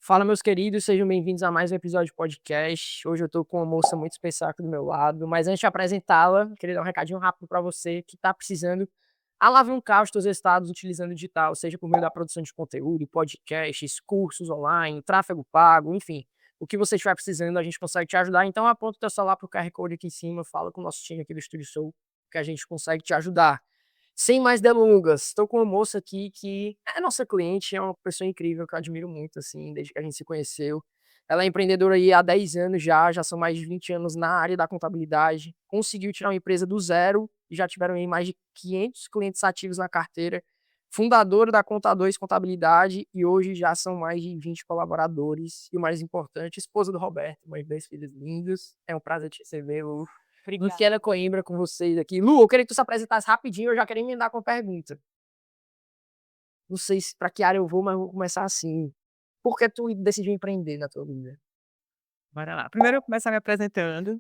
Fala, meus queridos, sejam bem-vindos a mais um episódio de podcast. Hoje eu tô com uma moça muito especial aqui do meu lado, mas antes de apresentá-la, queria dar um recadinho rápido para você que está precisando alavancar os seus resultados utilizando o digital, seja por meio da produção de conteúdo, podcasts, cursos online, tráfego pago, enfim. O que você estiver precisando, a gente consegue te ajudar. Então aponta o teu celular pro QR Code aqui em cima, fala com o nosso time aqui do Estúdio Soul, que a gente consegue te ajudar. Sem mais delongas, estou com uma moça aqui que é nossa cliente, é uma pessoa incrível que eu admiro muito, assim, desde que a gente se conheceu. Ela é empreendedora aí há 10 anos já são mais de 20 anos na área da contabilidade. Conseguiu tirar uma empresa do zero e já tiveram aí mais de 500 clientes ativos na carteira. Fundadora da Conta 2 Contabilidade e hoje já são mais de 20 colaboradores. E o mais importante, esposa do Roberto, mãe de 2 filhos lindos. É um prazer te receber, Lu. Obrigada. Luciana Coimbra com vocês aqui. Lu, eu queria que tu se apresentasse rapidinho, eu já quero emendar com a pergunta. Não sei se pra que área eu vou, mas eu vou começar assim. Por que tu decidiu empreender na tua vida? Bora lá. Primeiro eu vou começar me apresentando.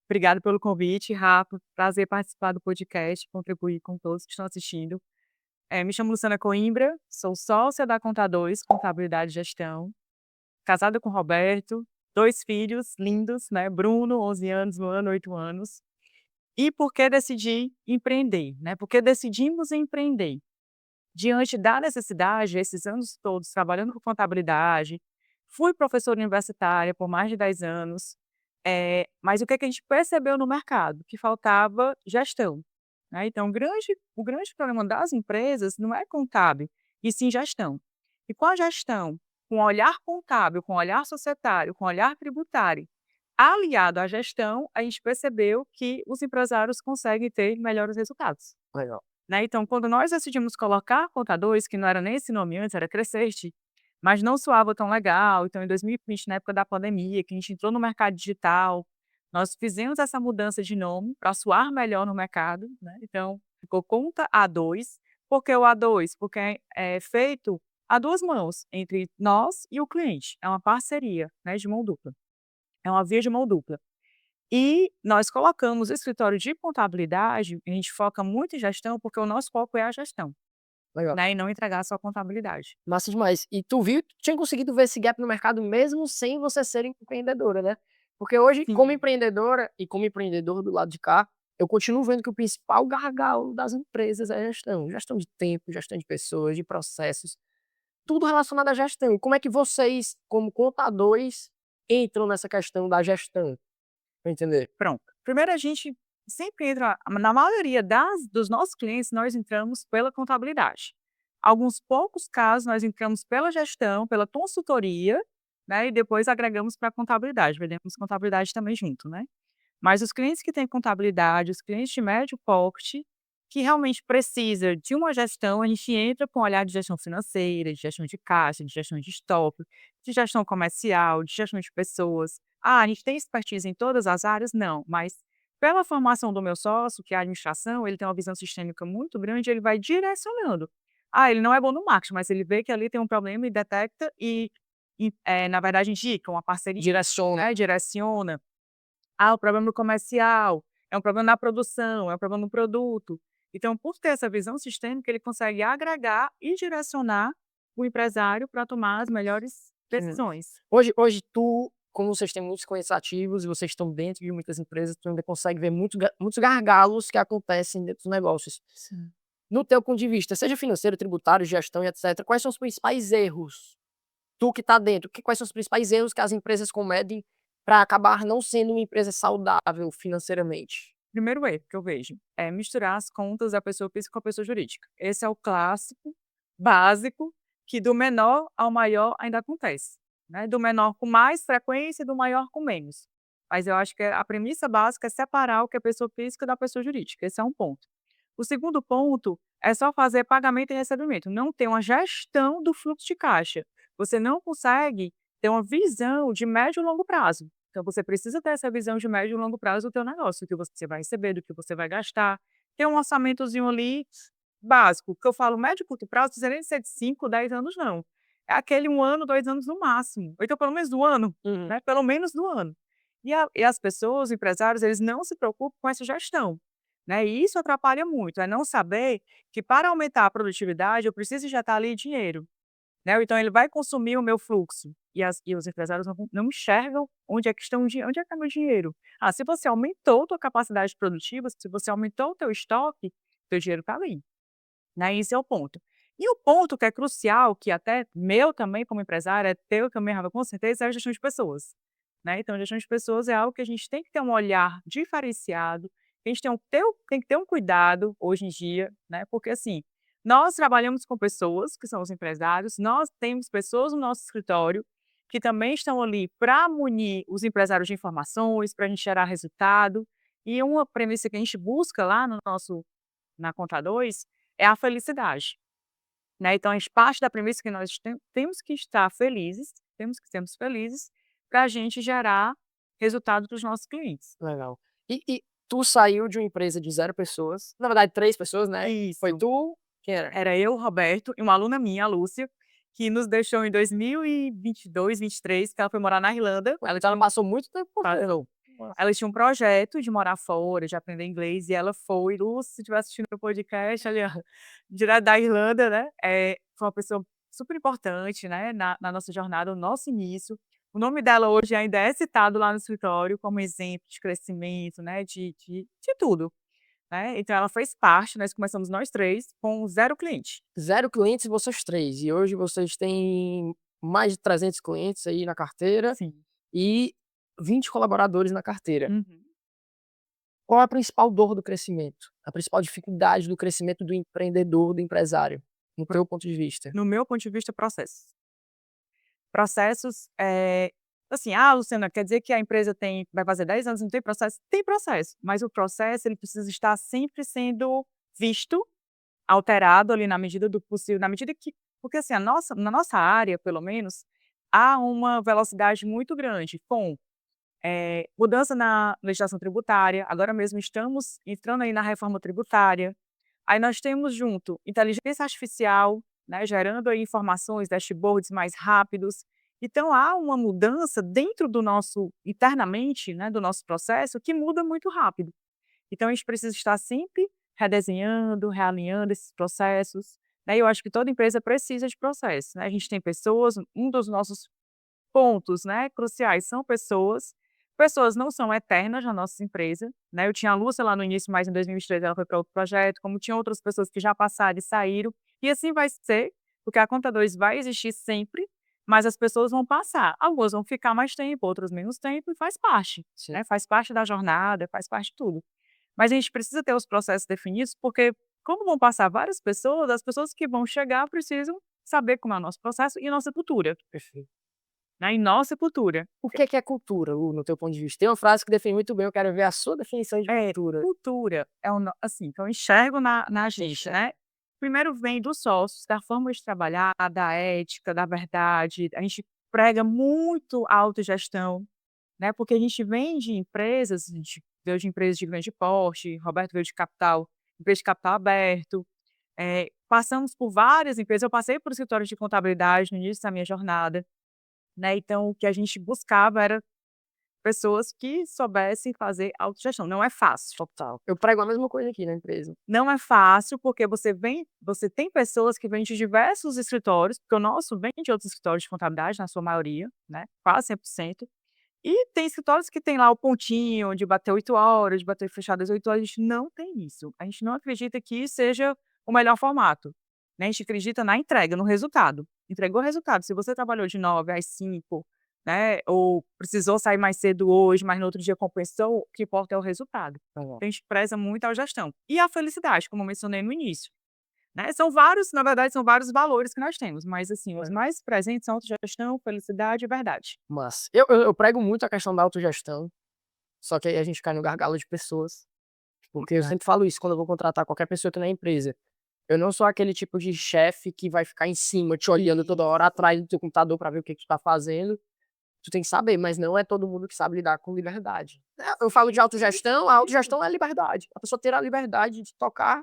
Obrigada pelo convite, Rafa. Prazer participar do podcast, contribuir com todos que estão assistindo. Me chamo Luciana Coimbra, sou sócia da Conta 2, Contabilidade e Gestão, casada com o Roberto, 2 filhos lindos, né? Bruno, 11 anos, Luana, 8 anos. E por que decidi empreender, né? Por que decidimos empreender? Diante da necessidade, esses anos todos trabalhando com contabilidade, fui professora universitária por mais de 10 anos, mas o que é que a gente percebeu no mercado? Que faltava gestão, né. Então o grande problema das empresas não é contábil, e sim gestão. E com a gestão, com o olhar contábil, com o olhar societário, com o olhar tributário, aliado à gestão, a gente percebeu que os empresários conseguem ter melhores resultados. Legal. Né, então quando nós decidimos colocar contadores, que não era nem esse nome antes, era Cresceste, mas não soava tão legal, então em 2020, na época da pandemia, que a gente entrou no mercado digital, nós fizemos essa mudança de nome para soar melhor no mercado, né, então ficou Conta A2. Por que o A2? Porque é feito a 2 mãos, entre nós e o cliente, é uma parceria, né, de mão dupla, é uma via de mão dupla. E nós colocamos o escritório de contabilidade, a gente foca muito em gestão, porque o nosso foco é a gestão, Legal. né, e não entregar só a contabilidade. Massa demais. E tu viu, tu tinha conseguido ver esse gap no mercado mesmo sem você ser empreendedora, né? Porque hoje, como Sim. empreendedora e como empreendedor do lado de cá, eu continuo vendo que o principal gargalo das empresas é a gestão. Gestão de tempo, gestão de pessoas, de processos, tudo relacionado à gestão. E como é que vocês, como contadores, entram nessa questão da gestão? Pra entender. Pronto. Primeiro a gente sempre entra na maioria dos nossos clientes, nós entramos pela contabilidade. Alguns poucos casos nós entramos pela gestão, pela consultoria, né, e depois agregamos para a contabilidade, vendemos contabilidade também junto, né. Mas os clientes que têm contabilidade, os clientes de médio porte, que realmente precisa de uma gestão, a gente entra com um olhar de gestão financeira, de gestão de caixa, de gestão de estoque, de gestão comercial, de gestão de pessoas. Ah, a gente tem expertise em todas as áreas? Não, mas pela formação do meu sócio, que é a administração, ele tem uma visão sistêmica muito grande, ele vai direcionando. Ah, ele não é bom no marketing, mas ele vê que ali tem um problema e detecta na verdade, indica uma parceria, Direciona. né, direciona. Ah, o problema no comercial, é um problema na produção, é um problema no produto. Então, por ter essa visão sistêmica, ele consegue agregar e direcionar o empresário para tomar as melhores Hum. decisões. Hoje tu, como vocês têm muitos clientes ativos e vocês estão dentro de muitas empresas, tu ainda consegue ver muitos gargalos que acontecem dentro dos negócios. Sim. No teu ponto de vista, seja financeiro, tributário, gestão e etcétera, quais são os principais erros? Tu que tá dentro, quais são os principais erros que as empresas cometem para acabar não sendo uma empresa saudável financeiramente? Primeiro erro que eu vejo é misturar as contas da pessoa física com a pessoa jurídica. Esse é o clássico, básico, que do menor ao maior ainda acontece, né? Do menor com mais frequência e do maior com menos. Mas eu acho que a premissa básica é separar o que é pessoa física da pessoa jurídica. Esse é um ponto. O segundo ponto é só fazer pagamento e recebimento, não ter uma gestão do fluxo de caixa. Você não consegue ter uma visão de médio e longo prazo. Então você precisa ter essa visão de médio e longo prazo do teu negócio, do que você vai receber, do que você vai gastar. Ter um orçamentozinho ali básico, que eu falo médio e curto prazo, não precisa nem ser de 5, 10 anos não. É aquele 1 ano, 2 anos no máximo, ou então pelo menos do ano, Uhum. né, pelo menos do ano. E as pessoas, os empresários, eles não se preocupam com essa gestão, né, e isso atrapalha muito, é não saber que para aumentar a produtividade eu preciso injetar ali dinheiro. né, então ele vai consumir o meu fluxo, e os empresários não enxergam onde é que onde é que está meu dinheiro. Ah, se você aumentou tua capacidade produtiva, se você aumentou o teu estoque, teu dinheiro está ali, né, esse é o ponto. E o ponto que é crucial, que até meu também como empresária, é teu também, Rafa, com certeza, é a gestão de pessoas, né, então a gestão de pessoas é algo que a gente tem que ter um olhar diferenciado, a gente tem que ter um cuidado hoje em dia, né, porque assim, nós trabalhamos com pessoas, que são os empresários, nós temos pessoas no nosso escritório que também estão ali para munir os empresários de informações, para a gente gerar resultado, e uma premissa que a gente busca lá no nosso na Conta 2 é a felicidade, né, então a gente parte da premissa que nós temos que estar felizes, temos que sermos felizes, para a gente gerar resultado para os nossos clientes. Legal. E tu saiu de uma empresa de 0 pessoas, na verdade 3 pessoas, né, foi Isso. tu, quem era? Era eu, o Roberto e uma aluna minha, a Lúcia, que nos deixou em 2022, 23, que ela foi morar na Irlanda. Ela passou muito tempo com você, Pa não? Nossa. Ela tinha um projeto de morar fora, de aprender inglês, e ela foi. Lúcia, se estiver assistindo o podcast, ali, ó, direto da Irlanda, né, foi uma pessoa super importante, né, na nossa jornada, no nosso início. O nome dela hoje ainda é citado lá no escritório como exemplo de crescimento, né, de tudo, né. Então ela fez parte, nós começamos nós 3 com 0 cliente. 0 clientes e vocês 3, e hoje vocês têm mais de 300 clientes aí na carteira Sim. e 20 colaboradores na carteira. Uhum. Qual é a principal dor do crescimento? A principal dificuldade do crescimento do empreendedor, do empresário, no teu ponto de vista? No meu ponto de vista, processos. Processos, assim: "Ah, Luciana, quer dizer que a empresa vai fazer 10 anos e não tem processo?" Tem processo, mas o processo ele precisa estar sempre sendo visto, alterado ali na medida do possível, na medida que porque assim, na nossa área, pelo menos, há uma velocidade muito grande com, mudança na legislação tributária, agora mesmo estamos entrando aí na reforma tributária. Aí nós temos junto inteligência artificial, né, gerando aí informações, dashboards mais rápidos. Então há uma mudança dentro do nosso internamente, né, do nosso processo que muda muito rápido. Então a gente precisa estar sempre redesenhando, realinhando esses processos, né, e eu acho que toda empresa precisa de processos, né. A gente tem pessoas, um dos nossos pontos, né, cruciais são pessoas. Pessoas não são eternas na nossa empresa, né, eu tinha a Lúcia lá no início, mas em 2023 ela foi para outro projeto, como tinha outras pessoas que já passaram e saíram, e assim vai ser, porque a Conta 2 vai existir sempre, mas as pessoas vão passar. Algumas vão ficar mais tempo, outras menos tempo, e faz parte, Sim. né, faz parte da jornada, faz parte de tudo. Mas a gente precisa ter os processos definidos, porque como vão passar várias pessoas, as pessoas que vão chegar precisam saber como é o nosso processo e a nossa cultura, Perfeito. né, e nossa cultura. O que é cultura, Lu, no teu ponto de vista? Tem uma frase que define muito bem, eu quero ver a sua definição de É, cultura. cultura é o no assim, que eu enxergo na gente, Enxerga. né. Primeiro vem dos sócios, da forma de trabalhar, da ética, da verdade, a gente prega muito a autogestão, né, porque a gente vem de empresas, a gente veio de empresas de grande porte, Roberto veio de capital empresa de capital aberto, passamos por várias empresas, eu passei por escritórios de contabilidade no início da minha jornada, né, então o que a gente buscava era pessoas que soubessem fazer autogestão, não é fácil. Total. Eu prego a mesma coisa aqui na empresa. Não é fácil, porque você tem pessoas que vêm de diversos escritórios, porque o nosso vem de outros escritórios de contabilidade, na sua maioria, né, quase 100%, e tem escritórios que tem lá o pontinho de bater 8 horas, de bater e fechar às 8 horas, a gente não tem isso. A gente não acredita que isso seja o melhor formato, né, a gente acredita na entrega, no resultado. Entregou o resultado, se você trabalhou de 9 às 5, né, ou precisou sair mais cedo hoje, mas no outro dia compensou, o que importa é o resultado. Legal. Então a gente preza muito a gestão. E a felicidade, como eu mencionei no início, né, são vários, na verdade, são vários valores que nós temos, mas assim, os É. mais presentes são autogestão, felicidade e verdade. Mas eu prego muito a questão da autogestão, só que aí a gente cai no gargalo de pessoas, porque eu sempre falo isso quando eu vou contratar qualquer pessoa aqui na empresa. Eu não sou aquele tipo de chefe que vai ficar em cima, te olhando toda hora atrás do teu computador pra ver o que que tu tá fazendo. Tu tem que saber, mas não é todo mundo que sabe lidar com liberdade. Eu falo de autogestão, a autogestão é liberdade. A pessoa ter a liberdade de tocar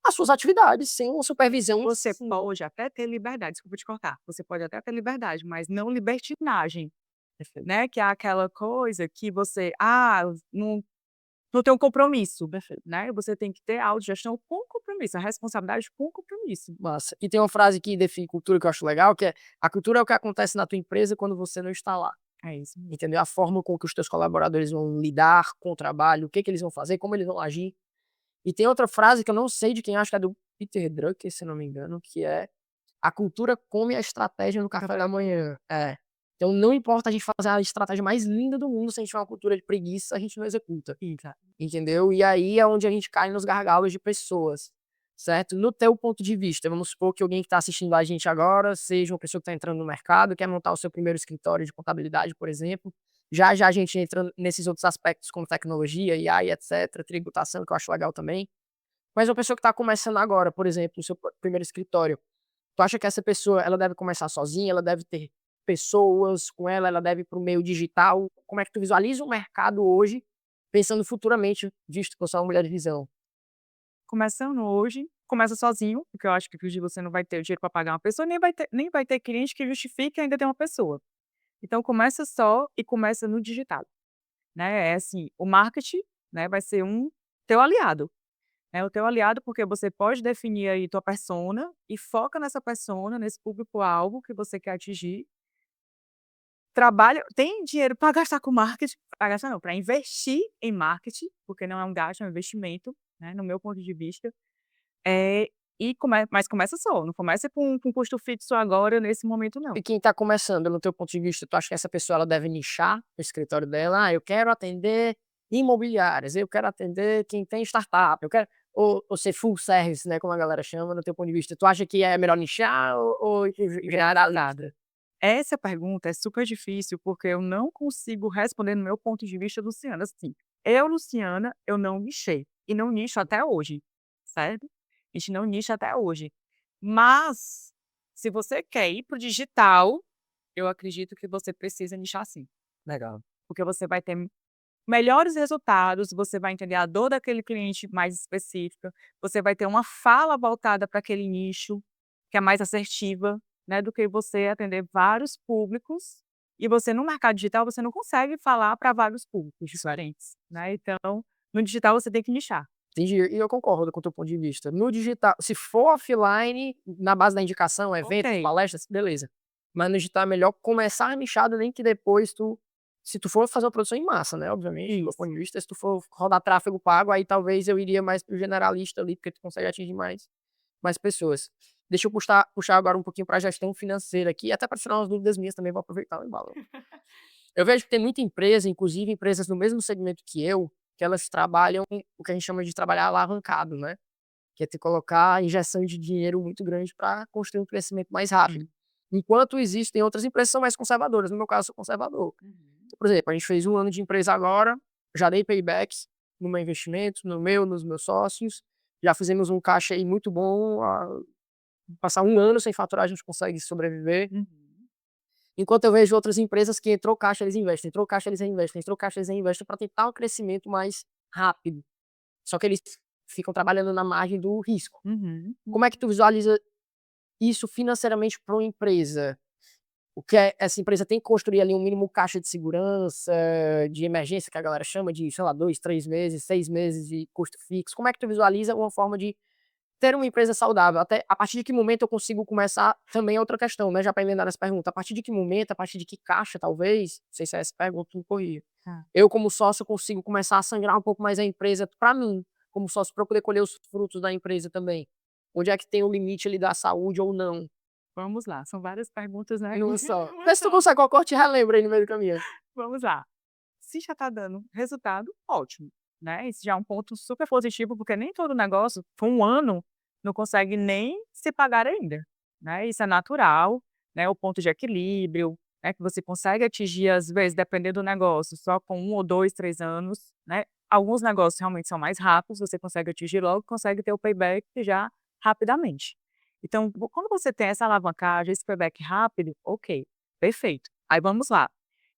as suas atividades sem uma supervisão. Você pode até ter liberdade, desculpa te cortar, você pode até ter liberdade, mas não libertinagem, Perfeito. né, que é aquela coisa que você, não não tem um compromisso, Perfeito. né? Você tem que ter a autogestão com compromisso, a responsabilidade com compromisso. Massa. E tem uma frase que define cultura que eu acho legal, que é: a cultura é o que acontece na tua empresa quando você não está lá. É isso mesmo. Entendeu? A forma com que os teus colaboradores vão lidar com o trabalho, o que que eles vão fazer, como eles vão agir. E tem outra frase que eu não sei de quem, acho que é do Peter Drucker, se não me engano, que é: a cultura come a estratégia no café da manhã. É. Então não importa a gente fazer a estratégia mais linda do mundo, se a gente tiver uma cultura de preguiça, a gente não executa. Exa Entendeu? E aí é onde a gente cai nos gargalos de pessoas, certo? No teu ponto de vista, vamos supor que alguém que está assistindo a gente agora seja uma pessoa que está entrando no mercado, quer montar o seu primeiro escritório de contabilidade, por exemplo. Já já a gente entra nesses outros aspectos como tecnologia, AI, etc, tributação, que eu acho legal também. Mas uma pessoa que está começando agora, por exemplo, o seu primeiro escritório, tu acha que essa pessoa, ela deve começar sozinha, ela deve ter pessoas com ela, ela deve ir para o meio digital? Como é que tu visualiza o mercado hoje, pensando futuramente, visto que você é uma mulher de visão? Começando hoje, começa sozinho, porque eu acho que hoje você não vai ter o dinheiro para pagar uma pessoa, nem vai ter cliente que justifique ainda ter uma pessoa. Então começa só e começa no digital, né? É assim, o marketing, né, vai ser um teu aliado, né? O teu aliado, porque você pode definir aí tua persona e foca nessa persona, nesse público-alvo que você quer atingir. Trabalha, tem dinheiro para gastar com marketing, para gastar não, para investir em marketing, porque não é um gasto, é um investimento, né, no meu ponto de vista. É, mas começa só, não começa com custo fixo agora, nesse momento não. E quem está começando, no teu ponto de vista, tu acha que essa pessoa ela deve nichar o escritório dela? Ah, eu quero atender imobiliárias, eu quero atender quem tem startup, eu quero ou ser full service, né, como a galera chama, no teu ponto de vista. Tu acha que é melhor nichar ou generalizar? Essa pergunta é super difícil, porque eu não consigo responder no meu ponto de vista, Luciana, assim, eu, Luciana, eu não nichei, e não nicho até hoje, certo? A gente não nicha até hoje. Mas, se você quer ir para o digital, eu acredito que você precisa nichar sim, Legal. porque você vai ter melhores resultados, você vai entender a dor daquele cliente mais específica, você vai ter uma fala voltada para aquele nicho, que é mais assertiva, né, do que você atender vários públicos, e você no mercado digital, você não consegue falar para vários públicos diferentes, né, então, no digital você tem que nichar. Entendi, e eu concordo com o teu ponto de vista. No digital, se for offline, na base da indicação, eventos, Ok. palestras, beleza. Mas no digital é melhor começar nichado, nem que depois tu, se tu for fazer uma produção em massa, né, obviamente, do meu Isso. ponto de vista, se tu for rodar tráfego pago, aí talvez eu iria mais pro generalista ali, porque tu consegue atingir mais pessoas. Deixa eu puxar agora um pouquinho para a gestão financeira aqui, até para tirar umas dúvidas minhas também, vou aproveitar o embalo. Eu vejo que tem muita empresa, inclusive empresas no mesmo segmento que elas trabalham o que a gente chama de trabalhar alavancado, né? Que é ter colocar injeção de dinheiro muito grande para construir um crescimento mais rápido. Enquanto existem outras empresas que são mais conservadoras, no meu caso, eu sou conservador. Uhum. Então, por exemplo, a gente fez 1 ano de empresa agora, já dei paybacks no meu investimento, no meu, nos meus sócios, já fizemos um caixa aí muito bom, passar 1 ano sem faturar a gente consegue sobreviver. Uhum. Enquanto eu vejo outras empresas que entrou caixa, eles investem, entrou caixa, eles reinvestem, entrou caixa, eles reinvestem para tentar um crescimento mais rápido. Só que eles ficam trabalhando na margem do risco. Uhum. Como é que tu visualiza isso financeiramente para uma empresa? O que essa empresa tem que construir ali um mínimo caixa de segurança, de emergência, que a galera chama de, sei lá, 2, 3 meses, 6 meses de custo fixo. Como é que tu visualiza uma forma de ter uma empresa saudável? Até a partir de que momento eu consigo começar, também é outra questão, né, já para emendar nessa pergunta, a partir de que momento, a partir de que caixa talvez, não sei se é essa pergunta, tu me corrija, Tá. eu como sócio consigo começar a sangrar um pouco mais a empresa para mim, como sócio, para eu poder colher os frutos da empresa também? Onde é que tem o limite ali da saúde ou não? Vamos lá, são várias perguntas, né? Numa só. Uma Vê se tu só. consegue qual corte e relembra aí no meio do caminho. Vamos lá. Se já está dando resultado, ótimo, né, isso já é um ponto super positivo, porque nem todo negócio, por 1 ano, não consegue nem se pagar ainda, né, isso é natural, né, o ponto de equilíbrio, né, que você consegue atingir, às vezes, dependendo do negócio, só com 1 ou 2, 3 anos, né. Alguns negócios realmente são mais rápidos, você consegue atingir logo, consegue ter o payback já rapidamente. Então, quando você tem essa alavancagem, esse payback rápido, ok, perfeito. Aí vamos lá.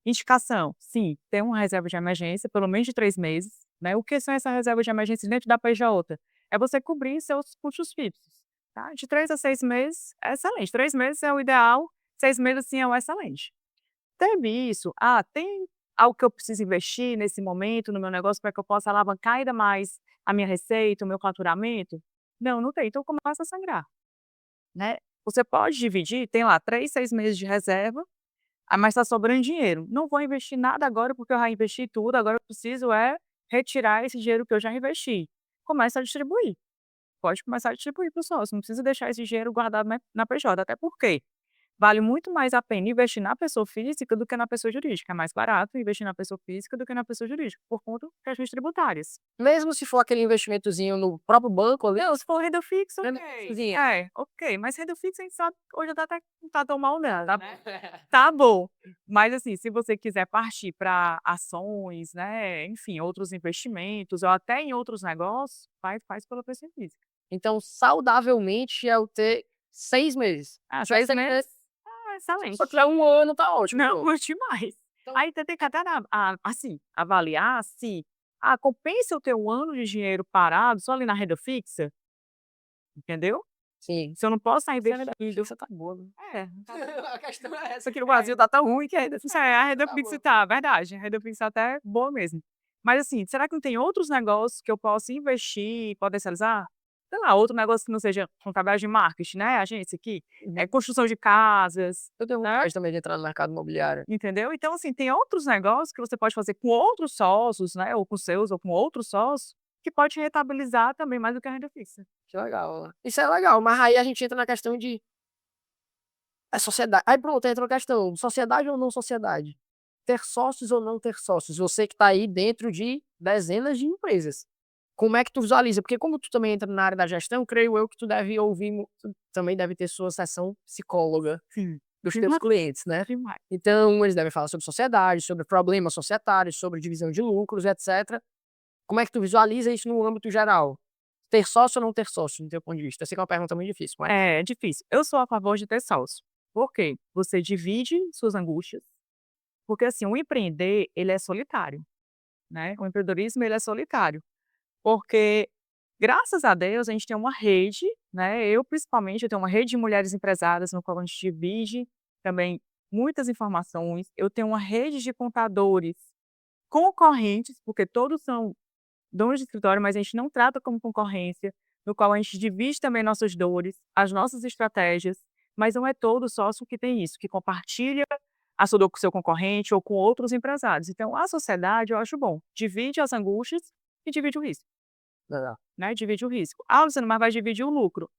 Indicação, sim, ter uma reserva de emergência, pelo menos de 3 meses, né. O que são essa reserva de emergência dentro da PJ? É você cobrir seus custos fixos, tá. De 3 a 6 meses é excelente, 3 meses é o ideal, 6 meses, sim, é o excelente. Teve isso, tem algo que eu preciso investir nesse momento no meu negócio para que eu possa alavancar ainda mais a minha receita, o meu faturamento? Não, não tem, então começa a sangrar, né. Você pode dividir, tem lá 3, 6 meses de reserva, mas está sobrando dinheiro. Não vou investir nada agora, porque eu já investi tudo, agora eu preciso retirar esse dinheiro que eu já investi. Começa a distribuir. Pode começar a distribuir para o sócio, não precisa deixar esse dinheiro guardado na PJ, até porque vale muito mais a pena investir na pessoa física do que na pessoa jurídica. É mais barato investir na pessoa física do que na pessoa jurídica, por conta de questões tributárias. Mesmo se for aquele investimentozinho no próprio banco ali, Não, se for renda fixa, renda ok. fixazinha. Ok, mas renda fixa a gente sabe que hoje até que não tá tão mal não, Tá né. Tá bom, mas assim, se você quiser partir para ações, né, enfim, outros investimentos ou até em outros negócios, faz pela pessoa física. Então, saudavelmente é eu ter 6 meses. Ah, Se tiver 6 6 meses, meses, excelente. se eu tiver 1 ano, tá ótimo, Não, pronto. curti mais. Então Aí você tem que até assim, avaliar se, compensa eu ter 1 ano de dinheiro parado só ali na renda fixa, entendeu? sim. Se eu não posso estar Se a renda investindo fixa tá boa, né. é, A questão é essa, que que o Brasil tá tão ruim que a renda fixa a renda tá fixa boa. tá, verdade, a renda fixa até é boa mesmo. Mas assim, será que não tem outros negócios que eu possa investir e potencializar? Sei lá, outro negócio que não seja com trabalho de marketing, né, agência aqui, Uhum. construção de casas, Eu tenho né? vontade também de entrar no mercado imobiliário. Entendeu? Então, assim, tem outros negócios que você pode fazer com outros sócios, né, ou com seus ou com outros sócios, que pode rentabilizar também mais do que a renda fixa. Que legal, né. Isso é legal, mas aí a gente entra na questão de a sociedade aí pronto, entra a questão, sociedade ou não sociedade? Ter sócios ou não ter sócios? Você que tá aí dentro de dezenas de empresas. Como é que tu visualiza? Porque como tu também entra na área da gestão, creio eu que tu deve ouvir tu também deve ter sua sessão psicóloga Sim. dos teus clientes, né. Demais. Então eles devem falar sobre sociedade, sobre problemas societários, sobre divisão de lucros, etcétera. Como é que tu visualiza isso no âmbito geral? Ter sócio ou não ter sócio, no teu ponto de vista? Eu sei que é uma pergunta muito difícil, mas É difícil. Eu sou a favor de ter sócio. Por quê? Você divide suas angústias, porque assim, o empreender, ele é solitário, né, o empreendedorismo, ele é solitário, porque graças a Deus a gente tem uma rede, né, eu principalmente, eu tenho uma rede de mulheres empresárias no qual a gente divide também muitas informações, eu tenho uma rede de contadores concorrentes, porque todos são donos de escritório, mas a gente não trata como concorrência, no qual a gente divide também nossas dores, as nossas estratégias, mas não é todo sócio que tem isso, que compartilha a sua dor com o seu concorrente ou com outros empresários. Então, a sociedade eu acho bom, divide as angústias e divide o risco, não. né? Divide o risco. Ah, Luciano, mas vai dividir o lucro.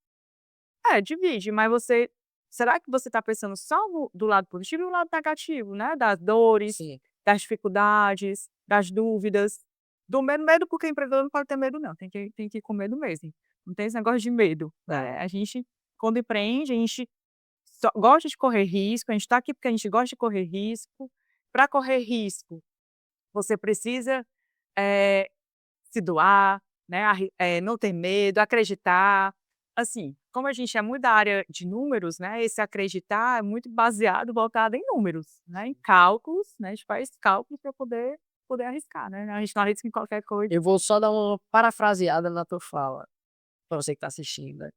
É, divide, mas será que você está pensando só do lado positivo e do lado negativo, né? Das dores, Sim. das dificuldades, das dúvidas, do medo, porque empreendedor não pode ter medo não, tem que ir com medo mesmo. Não tem esse negócio de medo, né. A gente, quando empreende, a gente gosta de correr risco, a gente está aqui porque a gente gosta de correr risco. Para correr risco, você precisa, eh, se doar, né, não ter medo, acreditar. Assim, como a gente é muito da área de números, né, esse acreditar é muito baseado, voltado em números, né, em cálculos, né, a gente faz cálculos para poder arriscar, né, a gente não arrisca em qualquer coisa. Eu vou só dar uma parafraseada na tua fala, pra você que tá assistindo, né.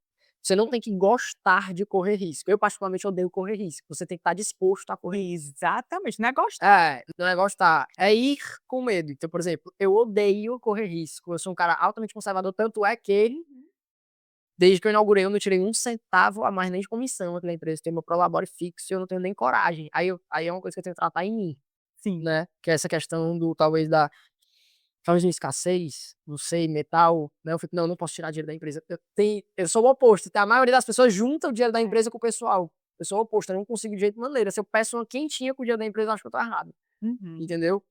Você não tem que gostar de correr risco. Eu particularmente odeio correr risco, você tem que estar disposto a correr risco. Exatamente, não é gostar. É, não é gostar, é ir com medo. Então, por exemplo, eu odeio correr risco, eu sou um cara altamente conservador, tanto é que, desde que eu inaugurei, eu não tirei um centavo a mais nem de comissão aqui na empresa, tenho meu prolabore fixo e eu não tenho nem coragem. Aí é uma coisa que eu tenho que tratar em mim, Sim. né, que é essa questão do talvez uma escassez, não sei, metal, né, eu fico: "Não, não posso tirar dinheiro da empresa". Eu sou o oposto, tá, a maioria das pessoas junta o dinheiro da empresa com o pessoal. Eu sou o oposto, eu não consigo de jeito maneira, se eu peço uma quentinha com o dinheiro da empresa, eu acho que eu tô errado, Uhum. entendeu.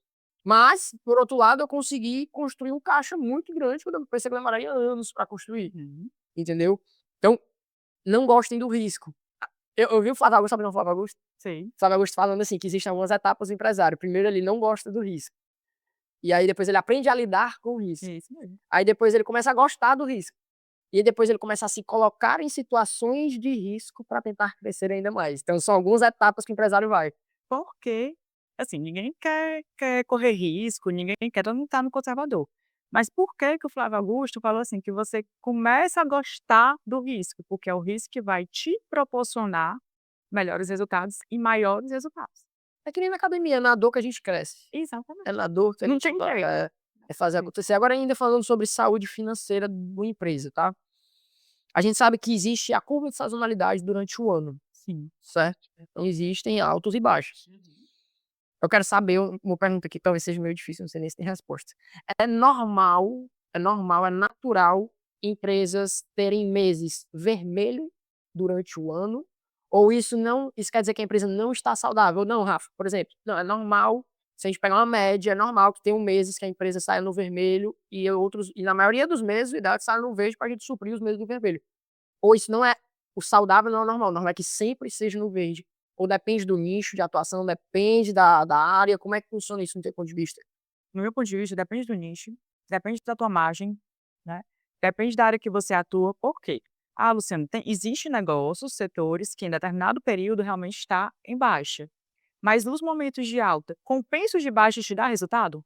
Mas, por outro lado, eu consegui construir um caixa muito grande, quando eu pensei que demoraria anos pra construir, Uhum. entendeu. Então, não gostem do risco. Eu vi o Flávio Augusto, sabe quem é o Flávio Augusto? Sei. O Flávio Augusto falando assim, que existem algumas etapas do empresário, primeiro ele não gosta do risco, e aí depois ele aprende a lidar com o risco. Isso mesmo. Aí depois ele começa a gostar do risco. E aí depois ele começa a se colocar em situações de risco para tentar crescer ainda mais. Então são algumas etapas que o empresário vai. Porque, assim, ninguém quer correr risco, ninguém quer, todo mundo tá no conservador. Mas por que que o Flávio Augusto falou assim, que você começa a gostar do risco? Porque é o risco que vai te proporcionar melhores resultados e maiores resultados. É que nem na academia, é na dor que a gente cresce. Exatamente. É na dor que a Não gente tem vai, jeito. é fazer acontecer. Agora ainda falando sobre saúde financeira de uma empresa, tá? A gente sabe que existe a curva de sazonalidade durante o ano, Sim. certo? Então existem altos e baixos. Eu quero saber uma pergunta que talvez seja meio difícil, não sei nem se tem resposta. É natural empresas terem meses vermelho durante o ano? Ou isso quer dizer que a empresa não está saudável? Não, Rafa, por exemplo, não, é normal, se a gente pegar uma média, é normal que tenham meses que a empresa saia no vermelho e na maioria dos meses, o ideal é que saia no verde para a gente suprir os meses do vermelho. Ou isso não é o saudável não é normal, o normal é que sempre seja no verde. Ou depende do nicho de atuação, depende da área, como é que funciona isso no teu ponto de vista? No meu ponto de vista, depende do nicho, depende da tua margem, né, depende da área que você atua. Por quê? Ah, Luciano, existe negócios, setores que em determinado período realmente está em baixa, mas nos momentos de alta, compensa os de baixa te dar resultado?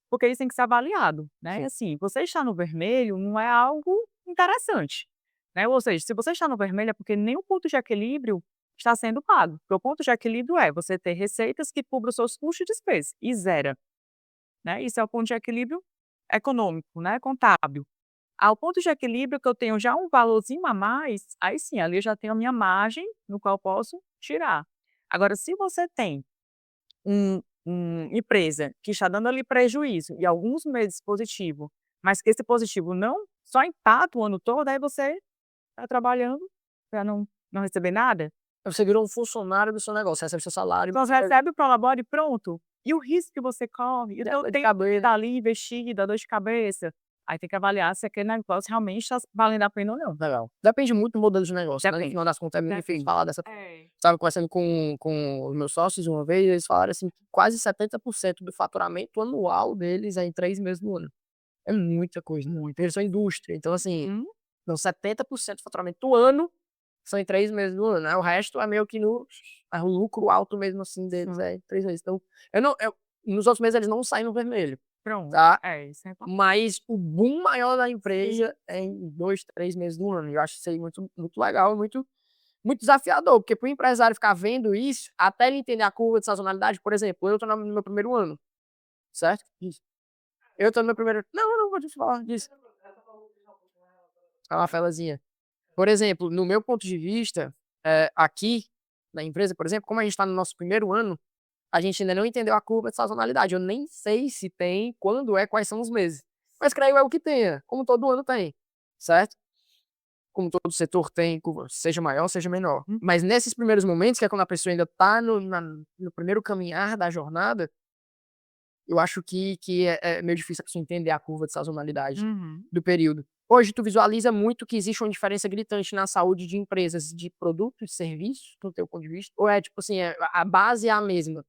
Porque isso tem que ser avaliado, né, e assim, você estar no vermelho não é algo interessante, né, ou seja, se você está no vermelho é porque nenhum ponto de equilíbrio está sendo pago, porque o ponto de equilíbrio é você ter receitas que cubram os seus custos e despesas, e zera, né, isso é o ponto de equilíbrio econômico, né, contábil. Ao ponto de equilíbrio que eu tenho já um valorzinho a mais, aí sim, ali eu já tenho a minha margem no qual eu posso tirar. Agora, se você tem empresa que está dando ali prejuízo e alguns meses positivo, mas que esse positivo não só empata o ano todo, aí você está trabalhando para não receber nada. Você virou um funcionário do seu negócio, recebe seu salário, Então você recebe o prolabore e pronto. E o risco que você corre, e o teu dor de tempo que cabeça. está ali investido, a dor de cabeça, aí tem que avaliar se aquele negócio realmente está valendo a pena ou não. Legal. Depende muito do modelo de negócio, né, no Depende, final das contas é meio difícil depende. falar dessa forma. É. Estava conversando com os meus sócios uma vez, eles falaram assim, que quase 70% do faturamento anual deles é em 3 meses do ano. É muita coisa, muito. Eles são indústria, então assim, Uhum. então 70% do faturamento do ano são em 3 meses do ano, né, o resto é meio que o lucro alto mesmo assim deles é em 3 meses. Então, nos outros meses eles não saem no vermelho, Pronto. tá, É, isso é importante. mas o boom maior da empresa é em 2, 3 meses do ano. E eu acho isso aí muito muito legal, muito desafiador, porque para o empresário ficar vendo isso, até ele entender a curva de sazonalidade, por exemplo, eu estou no meu primeiro ano, certo? Isso. Eu estou no meu primeiro não, pode falar disso. É uma felazinha. Por exemplo, no meu ponto de vista, aqui na empresa, por exemplo, como a gente está no nosso primeiro ano, a gente ainda não entendeu a curva de sazonalidade. Eu nem sei se tem, quando é, quais são os meses. Mas creio eu que tenha, como todo ano tem, certo? Como todo setor tem, seja maior, seja menor. Hum, Mas nesses primeiros momentos, que é quando a pessoa ainda está no primeiro caminhar da jornada, eu acho que é meio difícil a pessoa entender a curva de sazonalidade uhum. do período. Hoje, tu visualiza muito que existe uma diferença gritante na saúde de empresas de produtos e serviços, do teu ponto de vista? Ou é tipo assim, a base é a mesma?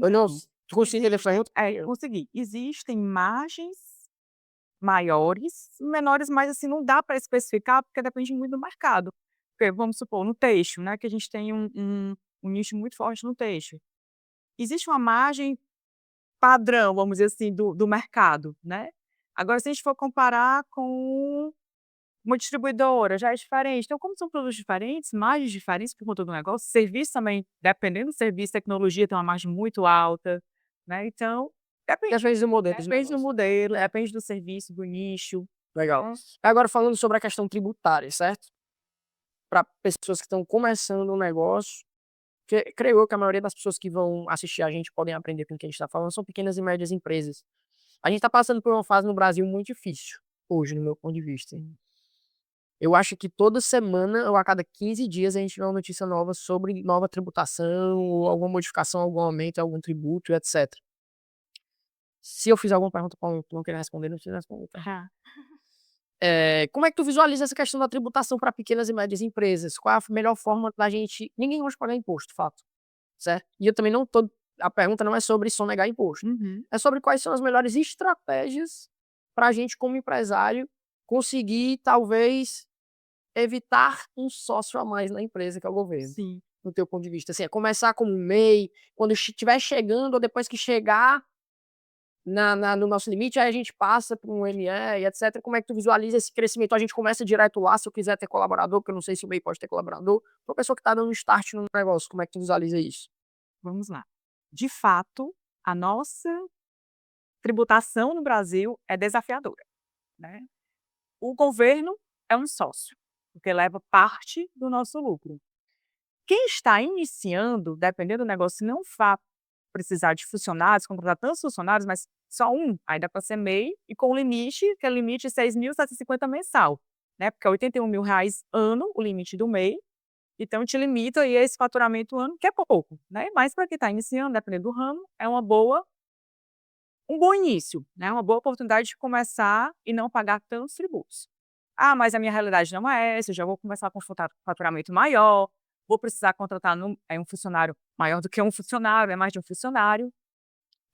Ou não? Não. Tu conseguiu referir? Eu consegui. Existem margens maiores, menores, mas assim, não dá para especificar, porque depende muito do mercado. Porque, vamos supor, no têxtil, né, que a gente tem um nicho muito forte no têxtil. Existe uma margem padrão, vamos dizer assim, do mercado, né. Agora, se a gente for comparar com uma distribuidora, já é diferente. Então, como são produtos diferentes, margens diferentes por conta do negócio, serviço também, dependendo do serviço, tecnologia tem uma margem muito alta, né, então, depende. Depende do modelo de Depende do negócio. modelo, depende do serviço, do nicho. Legal. Agora falando sobre a questão tributária, certo? Para pessoas que estão começando um negócio, que creio eu que a maioria das pessoas que vão assistir a gente podem aprender com o que a gente está falando, são pequenas e médias empresas. A gente está passando por uma fase no Brasil muito difícil, hoje, no meu ponto de vista. Eu acho que toda semana ou a cada 15 dias a gente vê uma notícia nova sobre nova tributação ou alguma modificação, algum aumento, algum tributo, etc. Se eu fizer alguma pergunta pra tu não querer responder, não precisa responder, tá? Tá. Como é que tu visualiza essa questão da tributação para pequenas e médias empresas? Qual é a melhor forma da gente ninguém hoje pagar imposto, fato, certo? E eu também não tô a pergunta não é sobre sonegar imposto, Uhum. é sobre quais são as melhores estratégias para a gente como empresário conseguir talvez evitar um sócio a mais na empresa que é o governo, Sim. no teu ponto de vista, assim, é começar como um MEI, quando estiver chegando ou depois que chegar no nosso limite, aí a gente passa para um ME e etc. Como é que tu visualiza esse crescimento? A gente começa direto lá, se eu quiser ter colaborador, porque eu não sei se o MEI pode ter colaborador, para a pessoa que está dando start no negócio, como é que tu visualiza isso? Vamos lá. De fato, a nossa tributação no Brasil é desafiadora, né. O governo é um sócio, porque leva parte do nosso lucro. Quem está iniciando, dependendo do negócio, se não vá precisar de funcionários, contratar tantos funcionários, mas só um, aí dá para ser MEI e com limite, que é limite 6.750 mensal, né, porque é R$ 81.000 ano o limite do MEI, então te limita aí a esse faturamento ano, que é pouco, né, mas para quem está iniciando, dependendo do ramo, é um bom início, né, uma boa oportunidade de começar e não pagar tantos tributos. Ah, mas a minha realidade não é essa, eu já vou começar com faturamento maior, vou precisar contratar um funcionário maior do que um funcionário, é mais de um funcionário.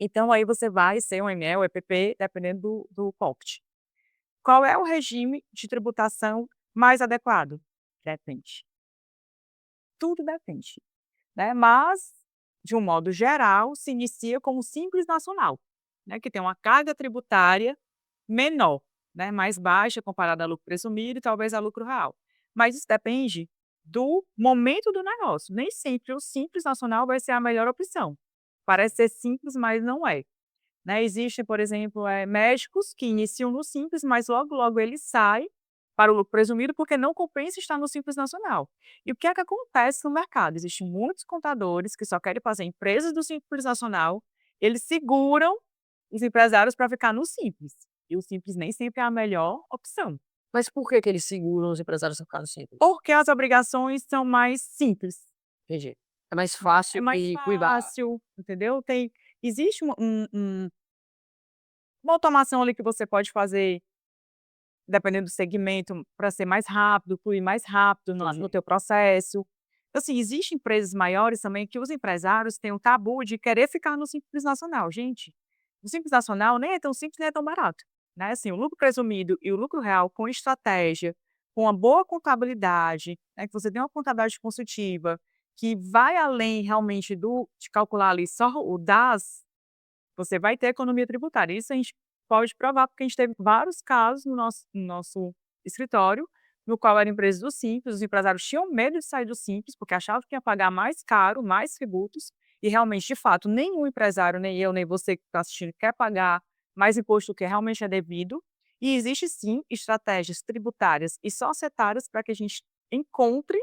Então aí você vai ser um ME ou EPP, dependendo do COPT. Qual é o regime de tributação mais adequado? Depende. Tudo depende, né, mas, de um modo geral, se inicia como Simples Nacional, né, que tem uma carga tributária menor, né, mais baixa comparada a lucro presumido e talvez a lucro real. Mas isso depende do momento do negócio, nem sempre o Simples Nacional vai ser a melhor opção. Parece ser simples, mas não é, né. Existem, por exemplo, médicos que iniciam no Simples, mas logo, logo ele sai para o lucro presumido, porque não compensa estar no Simples Nacional. E o que é que acontece no mercado? Existem muitos contadores que só querem fazer empresas do Simples Nacional, eles seguram os empresários para ficar no Simples, e o Simples nem sempre é a melhor opção. Mas por que que eles seguram os empresários a ficar no Simples? Porque as obrigações são mais simples, Entendi. É mais é fácil mais de cuidar. fácil, entendeu? Existe uma automação ali que você pode fazer, dependendo do segmento, para ser mais rápido, fluir mais rápido no Entendi. teu processo. Então, assim, existem empresas maiores também que os empresários têm um tabu de querer ficar no Simples Nacional. Gente, o Simples Nacional nem é tão simples, nem é tão barato, né, assim, o lucro presumido e o lucro real com estratégia, com uma boa contabilidade, né, que você tem uma contabilidade consultiva, que vai além realmente de calcular ali só o DAS, você vai ter economia tributária. Isso a gente pode provar, porque a gente teve vários casos no nosso escritório, no qual eram empresas do Simples, os empresários tinham medo de sair do Simples, porque achavam que ia pagar mais caro, mais tributos, e realmente, de fato, nenhum empresário, nem eu, nem você que está assistindo, quer pagar mais imposto do que realmente é devido. E existe sim estratégias tributárias e societárias para que a gente encontre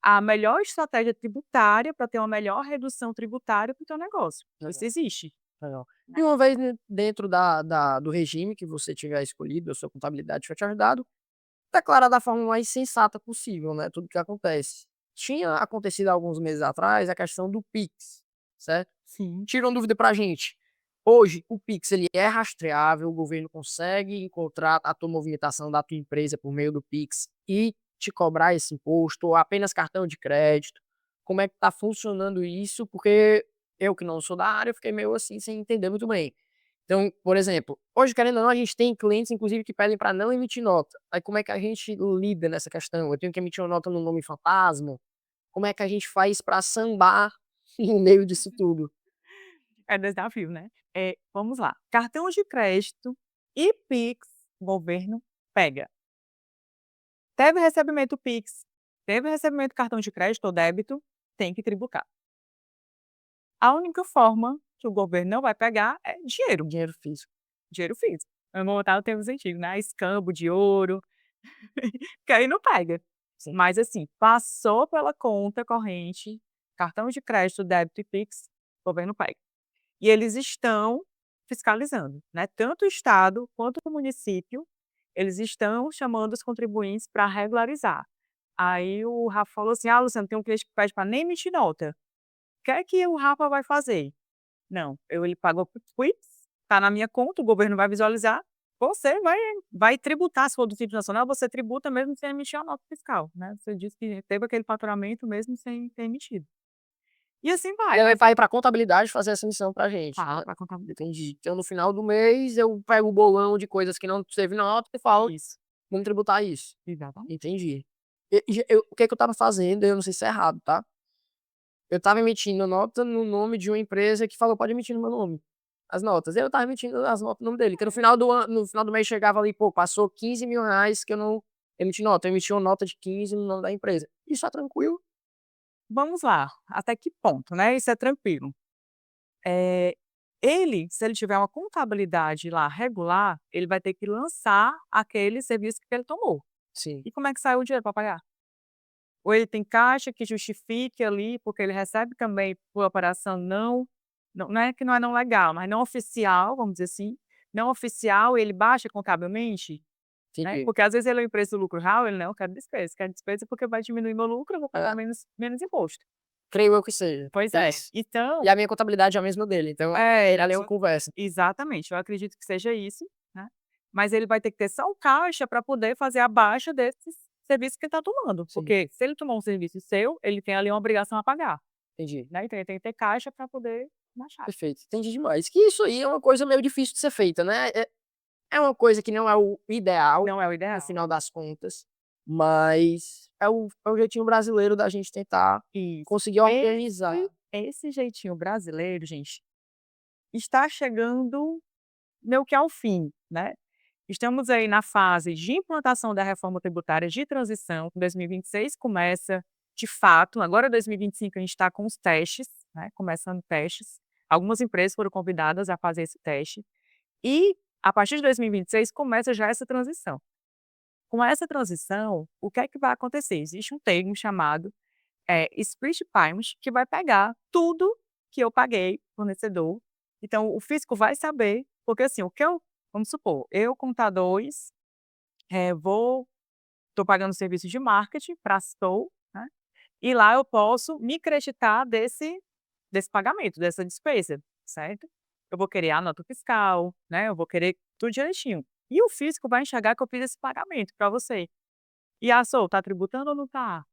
a melhor estratégia tributária para ter uma melhor redução tributária para o teu negócio. Isso Legal, existe. legal. Né. E uma vez dentro do regime que você tiver escolhido, a sua contabilidade tiver te ajudado, declarar da forma mais sensata possível, né, tudo que acontece. Tinha acontecido há alguns meses atrás a questão do Pix, certo? Sim. Tira uma dúvida pra gente. Hoje, o Pix ele é rastreável, o governo consegue encontrar a tua movimentação da tua empresa por meio do Pix e te cobrar esse imposto, ou apenas cartão de crédito? Como é que tá funcionando isso? Porque eu que não sou da área, fiquei meio assim, sem entender muito bem. Então, por exemplo, hoje, querendo ou não, a gente tem clientes, inclusive, que pedem para não emitir nota. Aí como é que a gente lida nessa questão? Eu tenho que emitir uma nota no nome fantasma? Como é que a gente faz para sambar no meio disso tudo? É desafio, né. Vamos lá, cartão de crédito e Pix, o governo pega. Teve recebimento Pix, teve recebimento cartão de crédito ou débito, tem que tributar. A única forma que o governo não vai pegar é dinheiro, Dinheiro físico. dinheiro físico. Vamos voltar ao termos antigos, né, escambo de ouro, que aí não pega. Sim. Mas assim, passou pela conta corrente, cartão de crédito, débito e Pix, o governo pega. E eles estão fiscalizando, né, tanto o estado quanto o município, eles estão chamando os contribuintes para regularizar. Aí o Rafa falou assim: "Ah, Luciano, tem um cliente que pede para nem emitir nota". O que é que o Rafa vai fazer? Não, ele pagou por Pix, está na minha conta, o governo vai visualizar, você vai tributar, se for do Simples Nacional, você tributa mesmo sem emitir a nota fiscal, né, você disse que teve aquele faturamento mesmo sem ter emitido. E assim E vai, aí mas vai para a contabilidade fazer essa missão pra gente. fala pra contabilidade. Entendi. Então no final do mês eu pego o bolão de coisas que não teve nota e falo: Isso, "Vamos tributar isso". exatamente. Entendi. O que que eu estava fazendo, eu não sei se é errado, tá? Eu estava emitindo nota no nome de uma empresa que falou: "Pode emitir no meu nome, as notas". Eu estava emitindo as notas no nome dele, que no final do mês chegava ali: "Pô, passou R$ 15.000 que eu não emiti nota", eu emiti uma nota de 15 no nome da empresa. Isso é tranquilo. vamos lá, até que ponto, né, isso é tranquilo. Eh, ele, se ele tiver uma contabilidade lá regular, ele vai ter que lançar aquele serviço que ele tomou. Sim, E como é que sai o dinheiro para pagar? Ou ele tem caixa que justifique ali, porque ele recebe também por operação não é que não é não legal, mas não oficial, vamos dizer assim, não oficial, ele baixa contabilmente, né, entendi. porque às vezes ele é uma empresa do lucro real, ele: "Não, quero despesa porque vai diminuir meu lucro, eu vou pagar É, menos imposto". creio eu que seja. Pois É é. isso. E Então a minha contabilidade é a mesma dele, então é, ali se eu conversa. exatamente, eu acredito que seja isso, né, mas ele vai ter que ter só o caixa para poder fazer a baixa desses serviços que ele está tomando, Sim, porque se ele tomou um serviço seu, ele tem ali uma obrigação a pagar, entendi. né, então ele tem que ter caixa para poder baixar. Perfeito, entendi demais. Que isso aí é uma coisa meio difícil de ser feita, né. É uma coisa que não é o ideal, Não é o no ideal. final das contas, mas é o jeitinho brasileiro da gente tentar Isso. conseguir organizar. Esse jeitinho brasileiro, gente, está chegando meio que ao fim, né. Estamos aí na fase de implantação da reforma tributária de transição, que 2026 começa de fato, agora 2025 a gente está com os testes, né, começando testes. Algumas empresas foram convidadas a fazer esse teste e a partir de 2026 começa já essa transição. Com essa transição, o que é que vai acontecer? Existe um termo chamado, split payment, que vai pegar tudo que eu paguei, fornecedor. Então o fisco vai saber, porque assim, o que eu vamos supor, eu contadores vou estou pagando serviço de marketing para a Stou, né, e lá eu posso me creditar desse pagamento, dessa despesa, certo? Eu vou querer a nota fiscal, né, eu vou querer tudo direitinho. E o fisco vai enxergar que eu fiz esse pagamento para você. E a Stou está tributando ou não está?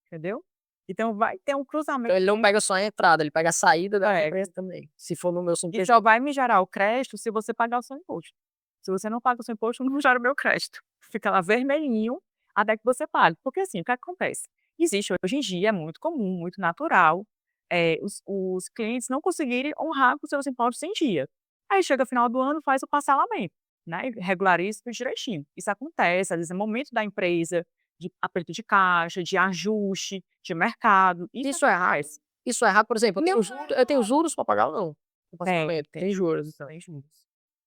Entendeu? Então vai ter um Então cruzamento ele não pega só a entrada, ele pega a saída da é, empresa também, se for no meu e só CNPJ. vai me gerar o crédito se você pagar o seu imposto. Se você não paga o seu imposto, não gera o meu crédito. Fica lá vermelhinho até que você pague. Porque assim, o que acontece? Existe hoje em dia, é muito comum, muito natural, os clientes não conseguirem honrar com os seus impostos em dia. Aí chega final do ano, faz o parcelamento, né, e regulariza tudo direitinho. Isso acontece, às vezes é momento da empresa, de aperto de caixa, de ajuste, de mercado, isso Isso é errado? acontece. Isso é errado, por exemplo, Não eu tenho juros para pagar ou não? O tem, parcelamento, tem. tem juros então. Tem juros.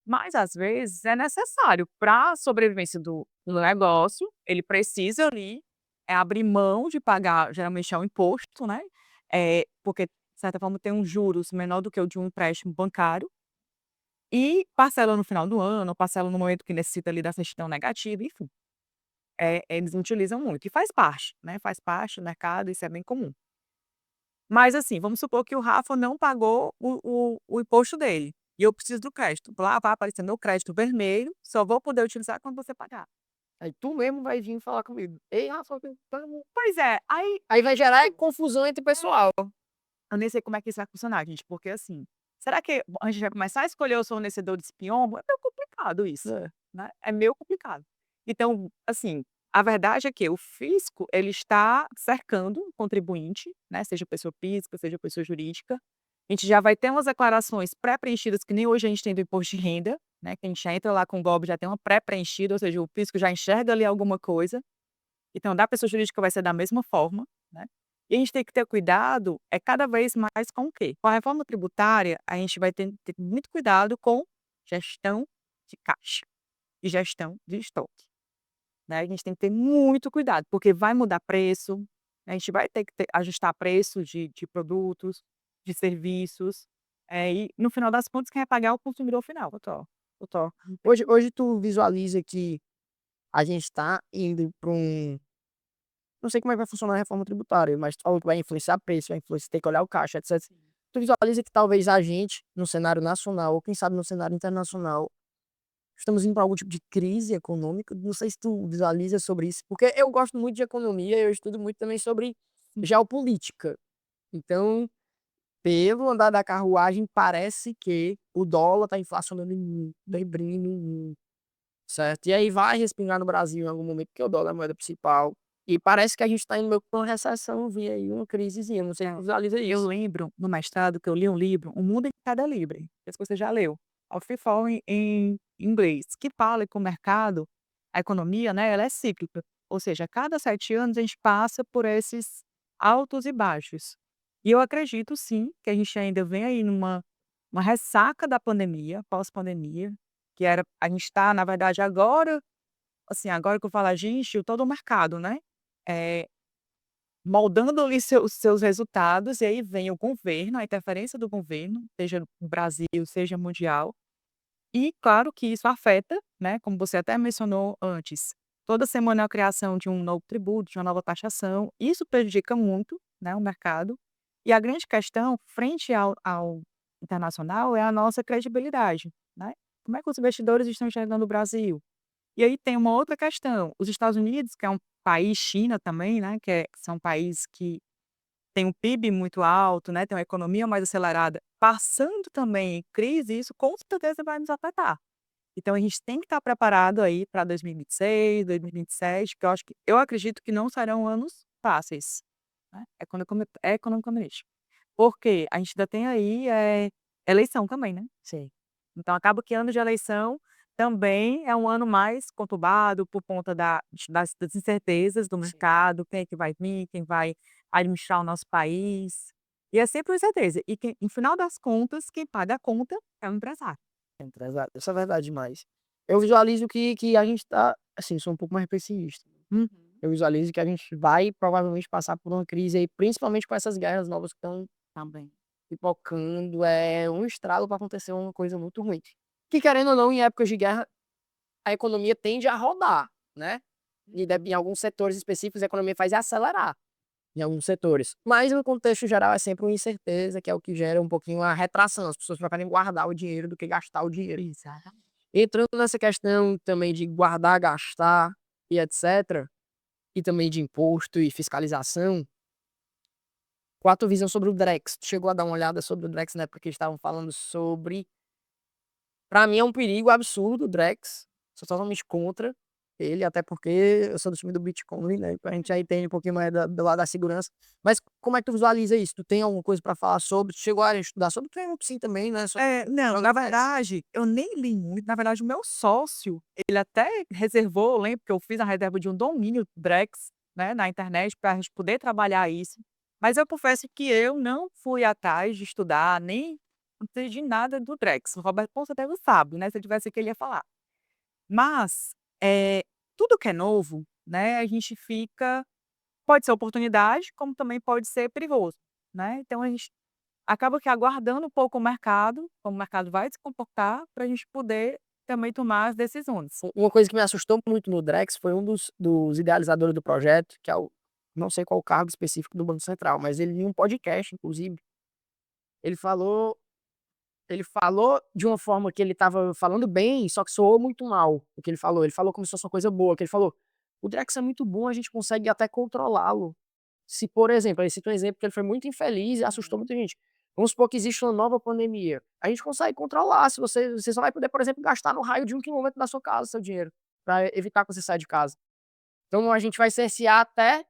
Mas às vezes é necessário para a sobrevivência do negócio, ele precisa ali, abrir mão de pagar, geralmente é um imposto, né, porque de certa forma tem um juros menor do que o de um empréstimo bancário, e parcela no final do ano, parcela no momento que necessita ali da certidão negativa, enfim, eles utilizam muito e faz parte, né, faz parte do mercado, isso é bem comum. Mas assim, vamos supor que o Rafa não pagou o imposto dele, e eu preciso do crédito. Lá vai aparecer meu crédito vermelho, só vou poder utilizar quando você pagar. Aí tu mesmo vai vir falar comigo: "Ei Rafa, vamos". Pois é, aí Aí vai gerar confusão entre o pessoal. eu nem sei como é que isso vai funcionar, gente, porque assim, será que a gente vai começar a escolher os fornecedores de piombo? É meio complicado isso, É. né, é meio complicado. Então, assim, a verdade é que o fisco, ele está cercando o contribuinte, né, seja pessoa física, seja pessoa jurídica. A gente já vai ter umas declarações pré-preenchidas que nem hoje a gente tem do imposto de renda, né, que a gente já entra lá com o GOB, já tem uma pré-preenchida, ou seja, o fisco já enxerga ali alguma coisa. Então, da pessoa jurídica vai ser da mesma forma, né. E a gente tem que ter cuidado, cada vez mais com o quê? Com a reforma tributária, a gente vai ter muito cuidado com gestão de caixa e gestão de estoque, né. A gente tem que ter muito cuidado, porque vai mudar preço, né, a gente vai ter que ajustar preço de produtos, de serviços, e no final das contas quem vai pagar é o consumidor final. Total, total. Hoje tu visualiza que a gente tá indo para não sei como é que vai funcionar a reforma tributária, mas tu falou que vai influenciar preço, vai influenciar tem que olhar o caixa, etcétera. Tu visualiza que talvez a gente, no cenário nacional, ou quem sabe no cenário internacional, estamos indo para algum tipo de crise econômica? Não sei se tu visualiza sobre isso, porque eu gosto muito de economia, eu estudo muito também sobre geopolítica. Então, pelo andar da carruagem, parece que o dólar está inflacionando muito, lembrando muito, certo? E aí vai respingar no Brasil em algum momento, porque o dólar é a moeda principal. E parece que a gente está indo meio que pra uma recessão, vir aí uma crisezinha, não sei se tu É. visualiza Eu isso. lembro no mestrado que eu li um livro, O Mundo em Cada Livre, não sei se você já leu, of Free Fall em inglês, que fala que o mercado, a economia, né, ela é cíclica, ou seja, a cada 7 anos a gente passa por esses altos e baixos. E eu acredito sim, que a gente ainda vem aí numa uma ressaca da pandemia, pós-pandemia, que era a gente está, na verdade, agora, assim, agora que eu falo a gente, todo o mercado, né, eh, moldando ali os seus resultados, e aí vem o governo, a interferência do governo, seja no Brasil, seja mundial, e claro que isso afeta, né, como você até mencionou antes, toda semana é a criação de um novo tributo, de uma nova taxação, isso prejudica muito, né, o mercado. E a grande questão frente ao internacional é a nossa credibilidade, né. Como é que os investidores estão enxergando o Brasil? E aí tem uma outra questão, os Estados Unidos, que é um país, China também, né, são países que têm um PIB muito alto, né, tem uma economia mais acelerada, passando também em crise, isso com certeza vai nos afetar. Então a gente tem que estar preparado aí para 2026, 2027, que eu acredito que não serão anos fáceis, né, economicamente. Porque a gente ainda tem aí, eleição também, né. Sim. Então acaba que ano de eleição também é um ano mais conturbado por conta das incertezas do Sim. mercado, quem é que vai vir, quem vai administrar o nosso país. E é sempre uma incerteza. E quem no final das contas, quem paga a conta é o empresário. Empresário, isso é verdade demais. Eu visualizo que a gente tá assim, sou um pouco mais pessimista. Uhum. Eu visualizo que a gente vai provavelmente passar por uma crise aí, principalmente com essas guerras novas que estão Também. pipocando, é um estralo para acontecer uma coisa muito ruim. Que querendo ou não, em épocas de guerra, a economia tende a rodar, né, em alguns setores específicos a economia faz é acelerar, em alguns setores. Mas no contexto geral é sempre uma incerteza, que é o que gera um pouquinho a retração, as pessoas preferem guardar o dinheiro do que gastar o dinheiro. Exatamente. Entrando nessa questão também de guardar, gastar e etcétera, e também de imposto e fiscalização, qual a tua visão sobre o Drex? Tu chegou a dar uma olhada sobre o Drex na época que eles estavam falando sobre pra mim é um perigo absurdo o Drex, sou totalmente contra ele, até porque eu sou do time do Bitcoin, né, então a gente já entende um pouquinho mais do lado da segurança. Mas como é que tu visualiza isso? Tu tem alguma coisa pra falar sobre? Tu chegou a estudar sobre? Tu é sim também, né, só Não, na verdade, eu nem li muito, na verdade o meu sócio, ele até reservou, eu lembro que eu fiz a reserva de um domínio Drex, né, na internet para a gente poder trabalhar isso, mas eu confesso que eu não fui atrás de estudar, nem entendi nada do Drex, o Roberto com certeza sabe, né, se eu tivesse aqui ele ia falar. Mas, tudo que é novo, né, a gente fica pode ser oportunidade, como também pode ser perigoso, né, então a gente acaba que aguardando um pouco o mercado, como o mercado vai se comportar, para a gente poder também tomar as decisões. Uma coisa que me assustou muito no Drex foi um dos idealizadores do projeto, que é o não sei qual o cargo específico do Banco Central, mas ele em um podcast inclusive, ele falou ele falou de uma forma que ele estava falando bem, só que soou muito mal o que ele falou. Ele falou como se fosse uma coisa boa, que ele falou: "O Drex é muito bom, a gente consegue até controlá-lo". Se, por exemplo, ele cita um exemplo que ele foi muito infeliz e assustou muita gente. Vamos supor que existe uma nova pandemia. A gente consegue controlar, se você só vai poder, por exemplo, gastar no raio de 1 quilômetro da sua casa seu dinheiro, para evitar que você saia de casa. Então a gente vai cercear até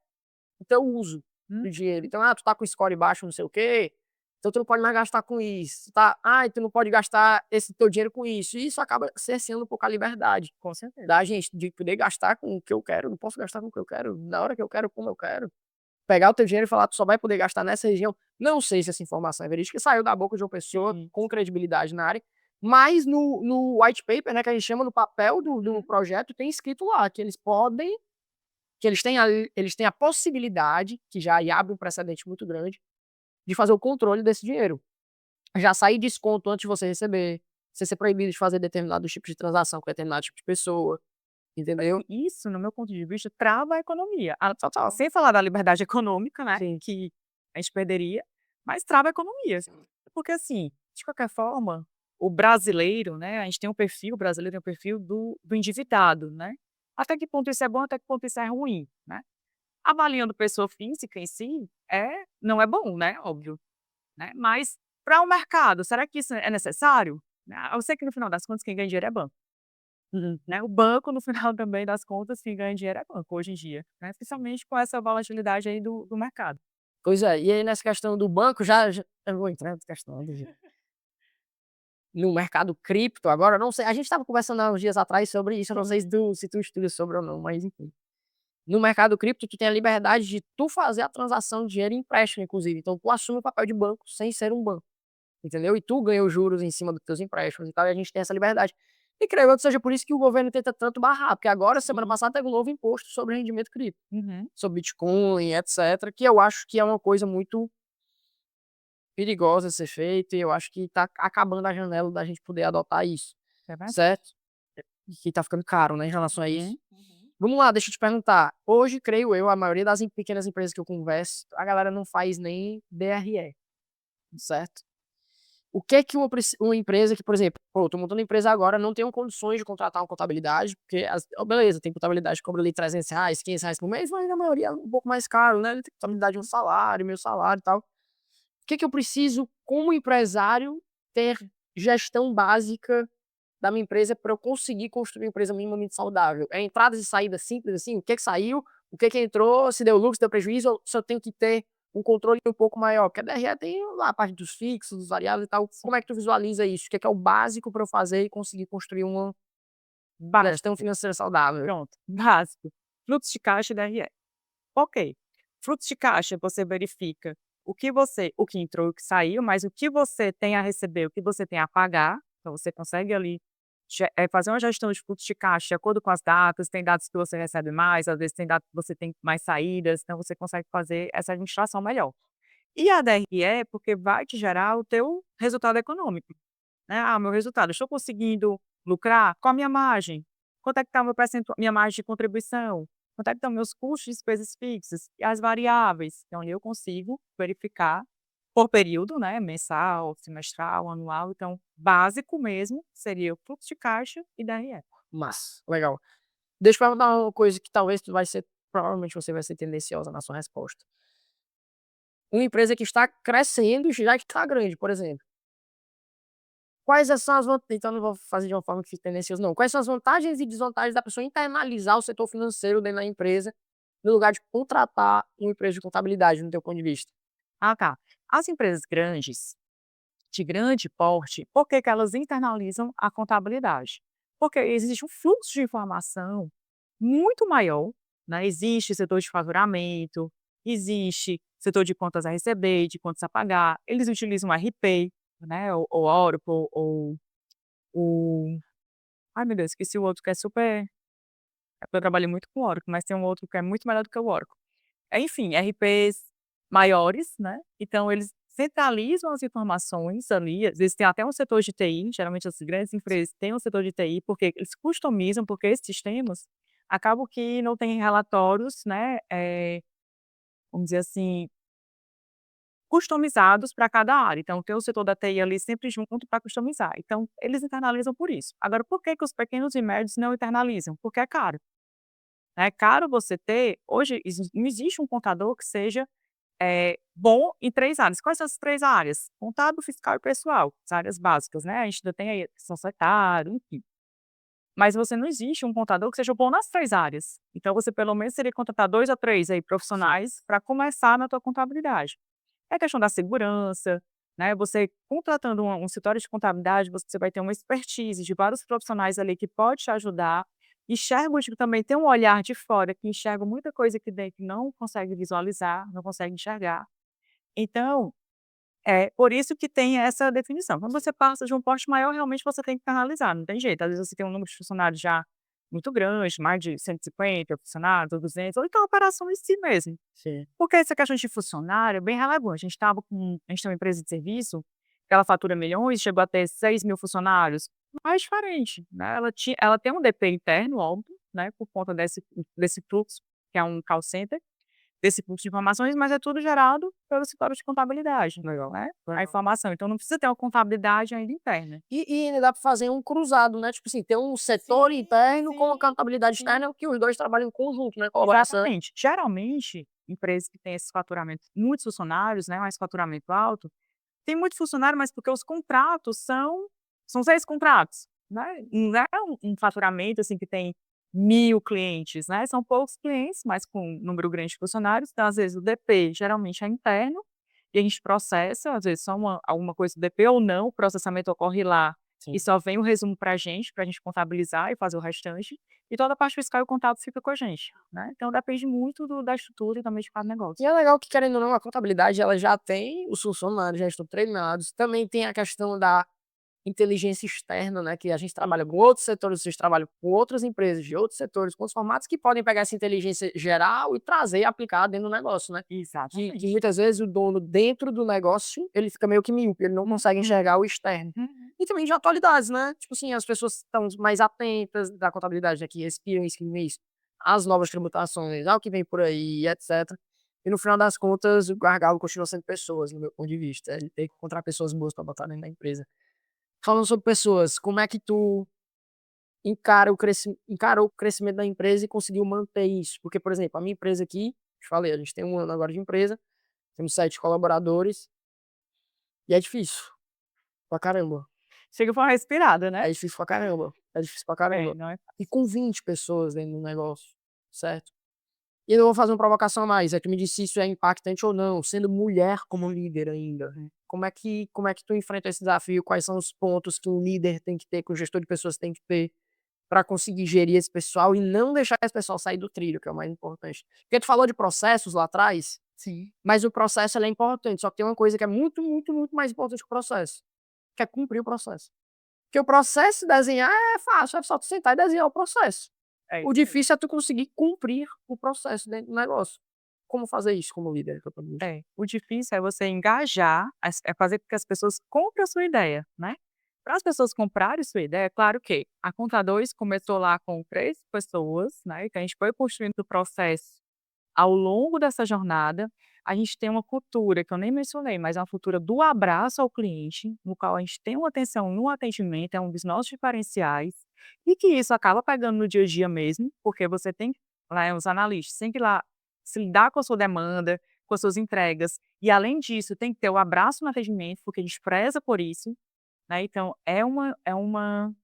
o teu uso Hum, do dinheiro. Então, tu tá com score baixo não sei o quê, então tu não pode mais gastar com isso, tá, tu não pode gastar esse teu dinheiro com isso. E isso acaba cerceando um pouco a liberdade com certeza. da gente de poder gastar com o que eu quero, não posso gastar com o que eu quero, na hora que eu quero, como eu quero. Pegar o teu dinheiro e falar: "Tu só vai poder gastar nessa região". Não sei se essa informação é verídica, saiu da boca de uma pessoa Sim. com credibilidade na área, mas no white paper, né, que a gente chama, no papel do projeto, tem escrito lá que eles podem que eles têm a possibilidade, que já aí abre um precedente muito grande, de fazer o controle desse dinheiro. Já sair desconto antes de você receber, você ser proibido de fazer determinados tipos de transação com determinado tipo de pessoa, entendeu? Isso, no meu ponto de vista, trava a economia. Total. Sem falar da liberdade econômica, né, Sim. que a gente perderia, mas trava a economia. Sim. Porque assim, de qualquer forma, o brasileiro, né, a gente tem um perfil, o brasileiro tem um perfil do endividado, né. Até que ponto isso é bom, até que ponto isso é ruim, né. Avaliando pessoa física em si, não é bom, né, óbvio, né, mas para o mercado, será que isso é necessário? Eu sei que no final das contas quem ganha dinheiro é banco, né, o banco no final também das contas quem ganha dinheiro é banco hoje em dia, né, especialmente com essa volatilidade aí do mercado. Pois é, e aí nessa questão do banco já eu vou entrar nessa questão no mercado cripto agora, não sei, a gente estava conversando há uns dias atrás sobre isso, eu não sei se tu estuda sobre ou não, mas enfim. No mercado cripto, tu tem a liberdade de tu fazer a transação de dinheiro e empréstimo, inclusive. Então, tu assume o papel de banco sem ser um banco, entendeu? E tu ganha os juros em cima dos teus empréstimos e tal, e a gente tem essa liberdade. E creio eu que seja por isso que o governo tenta tanto barrar, porque agora, semana passada, teve um novo imposto sobre rendimento cripto, Uhum. sobre Bitcoin, etc., que eu acho que é uma coisa muito perigosa a ser feita, e eu acho que tá acabando a janela da gente poder adotar isso, É verdade. certo? E que tá ficando caro, né, em relação a isso. Uhum. Vamos lá, deixa eu te perguntar. Hoje, creio eu, a maioria das pequenas empresas que eu converso, a galera não faz nem DRE, certo? O que é que uma empresa que, por exemplo, pô, tô montando uma empresa agora, não tenho condições de contratar uma contabilidade, porque, beleza, tem contabilidade que cobra ali R$ 300, R$ 500 por mês, mas a maioria é um pouco mais caro, né? Tem contabilidade de um salário, meu salário e tal. O que é que eu preciso, como empresário, ter gestão básica da minha empresa para eu conseguir construir uma empresa minimamente saudável? É entradas e saídas simples, assim, o que é que saiu, o que é que entrou, se deu lucro, se deu prejuízo, ou se eu tenho que ter um controle um pouco maior? Porque a DRE tem lá a parte dos fixos, dos variáveis e tal. Como é que tu visualiza isso? O que é o básico para eu fazer e conseguir construir uma gestão Básico. financeira saudável? Pronto. Básico. Fluxo de caixa e DRE. Ok. Fluxo de caixa, você verifica o que entrou e o que saiu, mas o que você tem a receber, o que você tem a pagar. Então, você consegue ali fazer uma gestão de fluxo de caixa de acordo com as datas. Tem datas que você recebe mais, às vezes tem datas que você tem mais saídas, então você consegue fazer essa administração melhor. E a DRE é porque vai te gerar o teu resultado econômico, né. "Ah, meu resultado, estou conseguindo lucrar? Qual a minha margem? Quanto é que está o meu minha margem de contribuição? Quanto é que estão meus custos de despesas fixas e as variáveis?". Então ali eu consigo verificar por período, né, mensal, semestral, anual. Então, básico mesmo seria o fluxo de caixa e DRE. Mas, legal. Deixa eu perguntar uma coisa que talvez tu vai ser, provavelmente você vai ser tendenciosa na sua resposta. Uma empresa que está crescendo e já que está grande, por exemplo. Quais são as vantagens, então não vou fazer de uma forma que fique tendencioso não. Quais são as vantagens e desvantagens da pessoa internalizar o setor financeiro dentro da empresa, no lugar de contratar uma empresa de contabilidade, no teu ponto de vista? Ah, tá. As empresas grandes, de grande porte, por que que elas internalizam a contabilidade? Porque existe um fluxo de informação muito maior, né, existe setor de faturamento, existe setor de contas a receber, de contas a pagar, eles utilizam o RP, né, ou Oracle, ou o ai meu Deus, esqueci o outro que é super é porque eu trabalhei muito com o Oracle, mas tem um outro que é muito melhor do que o Oracle. Enfim, RPs maiores, né, então eles centralizam as informações ali, às vezes tem até um setor de TI, geralmente as grandes empresas têm um setor de TI, porque eles customizam, porque esses sistemas acabam que não têm relatórios, né, vamos dizer assim, customizados para cada área. Então tem o setor da TI ali sempre junto para customizar. Então eles internalizam por isso. Agora por que que os pequenos e médios não internalizam? Porque é caro, né, é caro você ter hoje não existe um contador que seja bom em 3 áreas. Quais são as 3 áreas? Contábil, fiscal e pessoal, as áreas básicas, né, a gente ainda tem aí a questão societária, enfim. Mas você não existe um contador que seja bom nas 3 áreas. Então você pelo menos teria que contratar 2 a 3 aí profissionais para começar na tua contabilidade. É a questão da segurança, né, você contratando um escritório de contabilidade, você vai ter uma expertise de vários profissionais ali que pode te ajudar. Enxergam de também tem um olhar de fora que enxerga muita coisa que dentro não consegue visualizar, não consegue enxergar. Então, é por isso que tem essa definição. Quando você passa de um porte maior, realmente você tem que analisar, não tem jeito. Às vezes você tem um número de funcionários já muito grande, mais de 150 funcionários ou 200, ou então a operação em si mesmo. Sim. Porque essa questão de funcionário é bem relevante. A gente tem uma empresa de serviço que ela fatura milhões, chegou a ter 6.000 funcionários, mas é diferente, né, ela tem um DP interno, óbvio, né, por conta desse fluxo, que é um call center, desse fluxo de informações, mas é tudo gerado pelo escritório de contabilidade, Legal, né, a legal. informação. Então não precisa ter uma contabilidade ainda interna. E ainda dá para fazer um cruzado, né, tipo assim, ter um setor Sim, interno com a sim, contabilidade sim. externa, que os 2 trabalham em conjunto, né, colaboração. Exatamente. Geralmente, empresas que têm esses faturamentos, muitos funcionários, né, mais faturamento alto, tem muito funcionário, mas porque os contratos são 6 contratos, né, não é um faturamento, assim, que tem 1.000 clientes, né, são poucos clientes, mas com um número grande de funcionários, então às vezes o DP geralmente é interno, e a gente processa, às vezes só alguma coisa do DP ou não, o processamento ocorre lá, e só vem o resumo para a gente contabilizar e fazer o restante, e toda a parte fiscal e contábil fica com a gente, né. Então depende muito da estrutura e também de cada E negócio. é legal que, querendo ou não, a contabilidade ela já tem os funcionários, já estão treinados, também tem a questão da inteligência externa, né, que a gente trabalha com outros setores, vocês trabalham com outras empresas de outros setores, com os formatos que podem pegar essa inteligência geral e trazer e aplicar dentro do negócio, né. Que Exatamente. muitas vezes o dono dentro do negócio, ele fica meio que míope, ele não consegue enxergar o externo. Uhum. E também de atualidades, né, tipo assim, as pessoas estão mais atentas da contabilidade, né, que respiram isso, que vê isso, as novas tributações, ao que vem por aí, etcétera. E no final das contas, o gargalo continua sendo pessoas, no meu ponto de vista, ele tem que encontrar pessoas boas para botar dentro da empresa. Falando sobre pessoas, como é que tu encarou o crescimento da empresa e conseguiu manter isso? Porque, por exemplo, a minha empresa aqui, te falei, a gente tem 1 ano agora de empresa, temos 7 colaboradores, e é difícil pra caramba. Chega pra uma respirada, né. É difícil pra caramba, é difícil pra É, caramba. não é E com 20 pessoas dentro do negócio, certo? E eu vou fazer uma provocação a mais, é que me disse se isso é impactante ou não, sendo mulher como líder ainda, né. Como é que tu enfrenta esse desafio? Quais são os pontos que um líder tem que ter, que um gestor de pessoas tem que ter, para conseguir gerir esse pessoal e não deixar esse pessoal sair do trilho, que é o mais importante. Porque tu falou de processos lá atrás, sim. mas o processo ele é importante, só que tem uma coisa que é muito, muito, muito mais importante que o processo, que é cumprir o processo. Porque o processo de desenhar é fácil, é só tu sentar e desenhar o processo. É O isso mesmo. difícil é tu conseguir cumprir o processo dentro do negócio. Como fazer isso como líder, exatamente? É, o difícil é você engajar, é fazer com que as pessoas comprem a sua ideia, né. Para as pessoas comprarem sua ideia, é claro que a Contadores começou lá com 3 pessoas, né, que a gente foi construindo o processo ao longo dessa jornada. A gente tem uma cultura que eu nem mencionei, mas é uma cultura do abraço ao cliente, no qual a gente tem uma atenção no atendimento, é um dos nossos diferenciais, e que isso acaba pegando no dia a dia mesmo, porque você tem lá os analistas têm que ir lá se lidar com a sua demanda, com as suas entregas, e além disso tem que ter o abraço no atendimento, porque a gente preza por isso, né, então é uma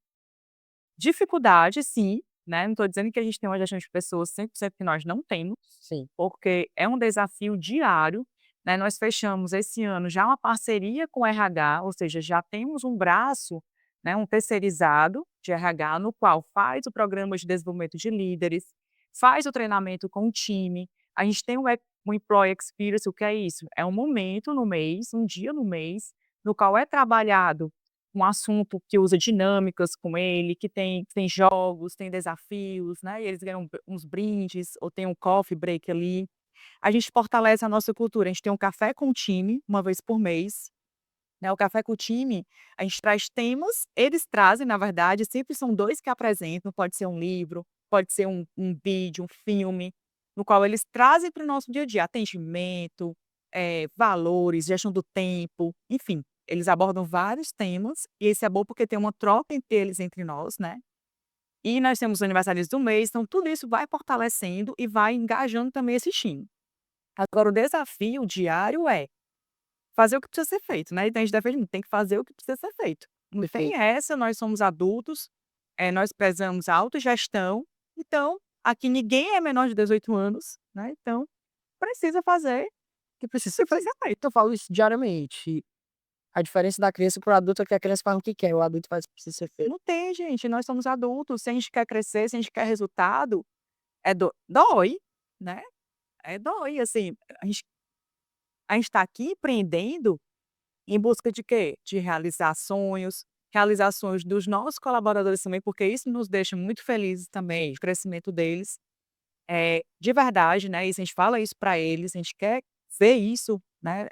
dificuldade sim, né, não estou dizendo que a gente tem uma gestão de pessoas 100% que nós não temos, Sim. porque é um desafio diário, né. Nós fechamos esse ano já uma parceria com o RH, ou seja, já temos um braço, né, um terceirizado de RH, no qual faz o programa de desenvolvimento de líderes, faz o treinamento com o time. A gente tem o Employee Experience, o que é isso? É um momento no mês, um dia no mês, no qual é trabalhado um assunto que usa dinâmicas com ele, que tem jogos, tem desafios, né, e eles ganham uns brindes ou tem um coffee break ali. A gente fortalece a nossa cultura, a gente tem um café com o time, uma vez por mês, né, o café com o time, a gente traz temas, eles trazem, na verdade, sempre são 2 que apresentam, pode ser um livro, pode ser um vídeo, um filme, no qual eles trazem para o nosso dia a dia, atendimento, valores, gestão do tempo, enfim, eles abordam vários temas, e esse é bom porque tem uma troca entre eles, entre nós, né. E nós temos os aniversários do mês, então tudo isso vai fortalecendo e vai engajando também esse time. Agora o desafio diário é fazer o que precisa ser feito, né, então a gente defende muito, tem que fazer o que precisa ser feito. Não tem Perfeito. essa, nós somos adultos, nós prezamos a autogestão, então aqui ninguém é menor de 18 anos, né, então precisa fazer o Que precisa que ser precisa feito. ser feito. Eu falo isso diariamente. A diferença da criança para o adulto é que a criança faz o que quer, o adulto faz o que precisa ser feito. Não tem gente, nós somos adultos, se a gente quer crescer, se a gente quer resultado, dói, né, dói, assim, a gente está aqui empreendendo em busca de quê? De realizar sonhos dos nossos colaboradores também, porque isso nos deixa muito felizes também, o crescimento deles. De verdade, né, e se a gente fala isso para eles, a gente quer ver isso, né,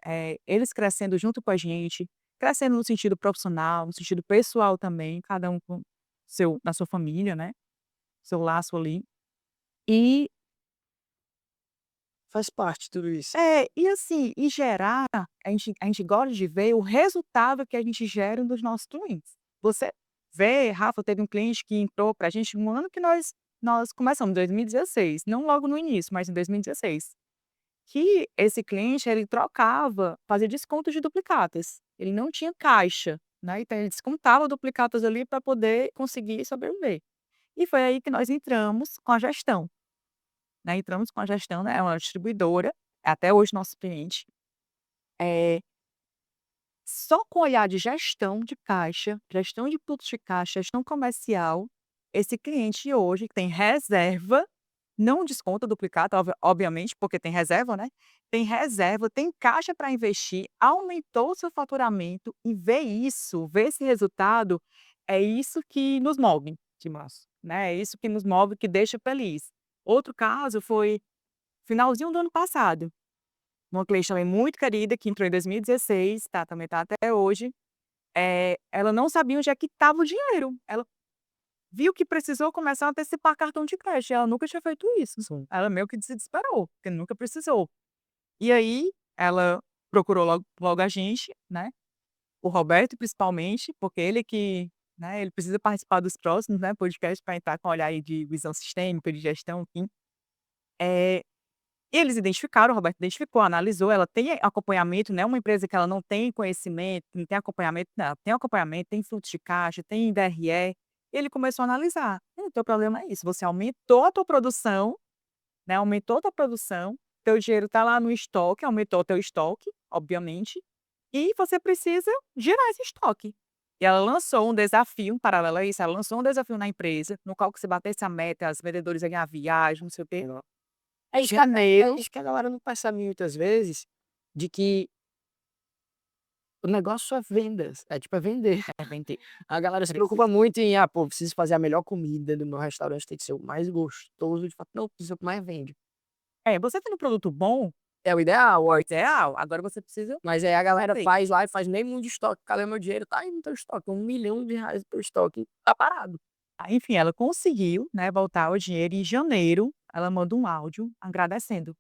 eles crescendo junto com a gente, crescendo no sentido profissional, no sentido pessoal também, cada um com na sua família, né, seu laço ali. E Faz parte tudo isso. e assim, e gerar, a gente gosta de ver o resultado que a gente gera dos nossos clientes. Você vê, Rafa, teve um cliente que entrou para a gente no ano que nós começamos, 2016, não logo no início, mas em 2016, que esse cliente ele trocava, fazia desconto de duplicatas. Ele não tinha caixa, né, então ele descontava duplicatas ali para poder conseguir sobreviver. E foi aí que nós entramos com a gestão, né, entramos com a gestão, né, é uma distribuidora, é até hoje nosso cliente. Eh, Só com o olhar de gestão de caixa, gestão de fluxo de caixa, gestão comercial, esse cliente hoje tem reserva, não desconta duplicata, obviamente, porque tem reserva, né? Tem reserva, tem caixa para investir, aumentou o seu faturamento e ver isso, ver esse resultado, é isso que nos move, Que massa. né? É isso que nos move, que deixa feliz. Outro caso foi finalzinho do ano passado. Uma cliente também muito querida, que entrou em 2016, tá, também tá até hoje. Ela não sabia onde é que estava o dinheiro. Ela viu que precisou começar a antecipar cartão de crédito, e ela nunca tinha feito isso. Sim. Ela meio que se desesperou, porque nunca precisou. E aí, ela procurou logo a gente, né, o Roberto principalmente, porque ele que, né, ele precisa participar dos próximos, né, podcasts para entrar com olhar aí de visão sistêmica, de gestão, enfim. Eh Eles identificaram, o Roberto identificou, analisou, ela tem acompanhamento, não é uma empresa que ela não tem conhecimento, não tem acompanhamento, não, ela tem acompanhamento, tem fluxo de caixa, tem DRE. Ele começou a analisar: o teu problema é isso, você aumentou a tua produção, né, aumentou a tua produção, teu dinheiro está lá no estoque, aumentou o teu estoque, obviamente, e você precisa gerar esse estoque". E ela lançou um desafio, paralelo a isso, ela lançou um desafio na empresa, no qual que se batesse a meta, os vendedores iam ganhar viagem, não sei o quê. É isso que Janeiro. é isso que a galera não percebe muitas vezes, de que o negócio é vendas, é tipo, é vender. É, vender. A galera se preocupa muito em: "Ah, pô, preciso fazer a melhor comida do meu restaurante, tem que ser o mais gostoso", de fato, não, precisa ser o que mais vende. Você tendo um produto bom, É o ideal, é o ó, ideal, agora você precisa mas aí a galera fazer. faz lá e faz nem muito de estoque. "Cadê meu dinheiro?" Tá aí no teu estoque, R$ 1.000.000 no teu estoque, tá parado. Aí, enfim, ela conseguiu, né, voltar o dinheiro e em janeiro, ela manda um áudio agradecendo.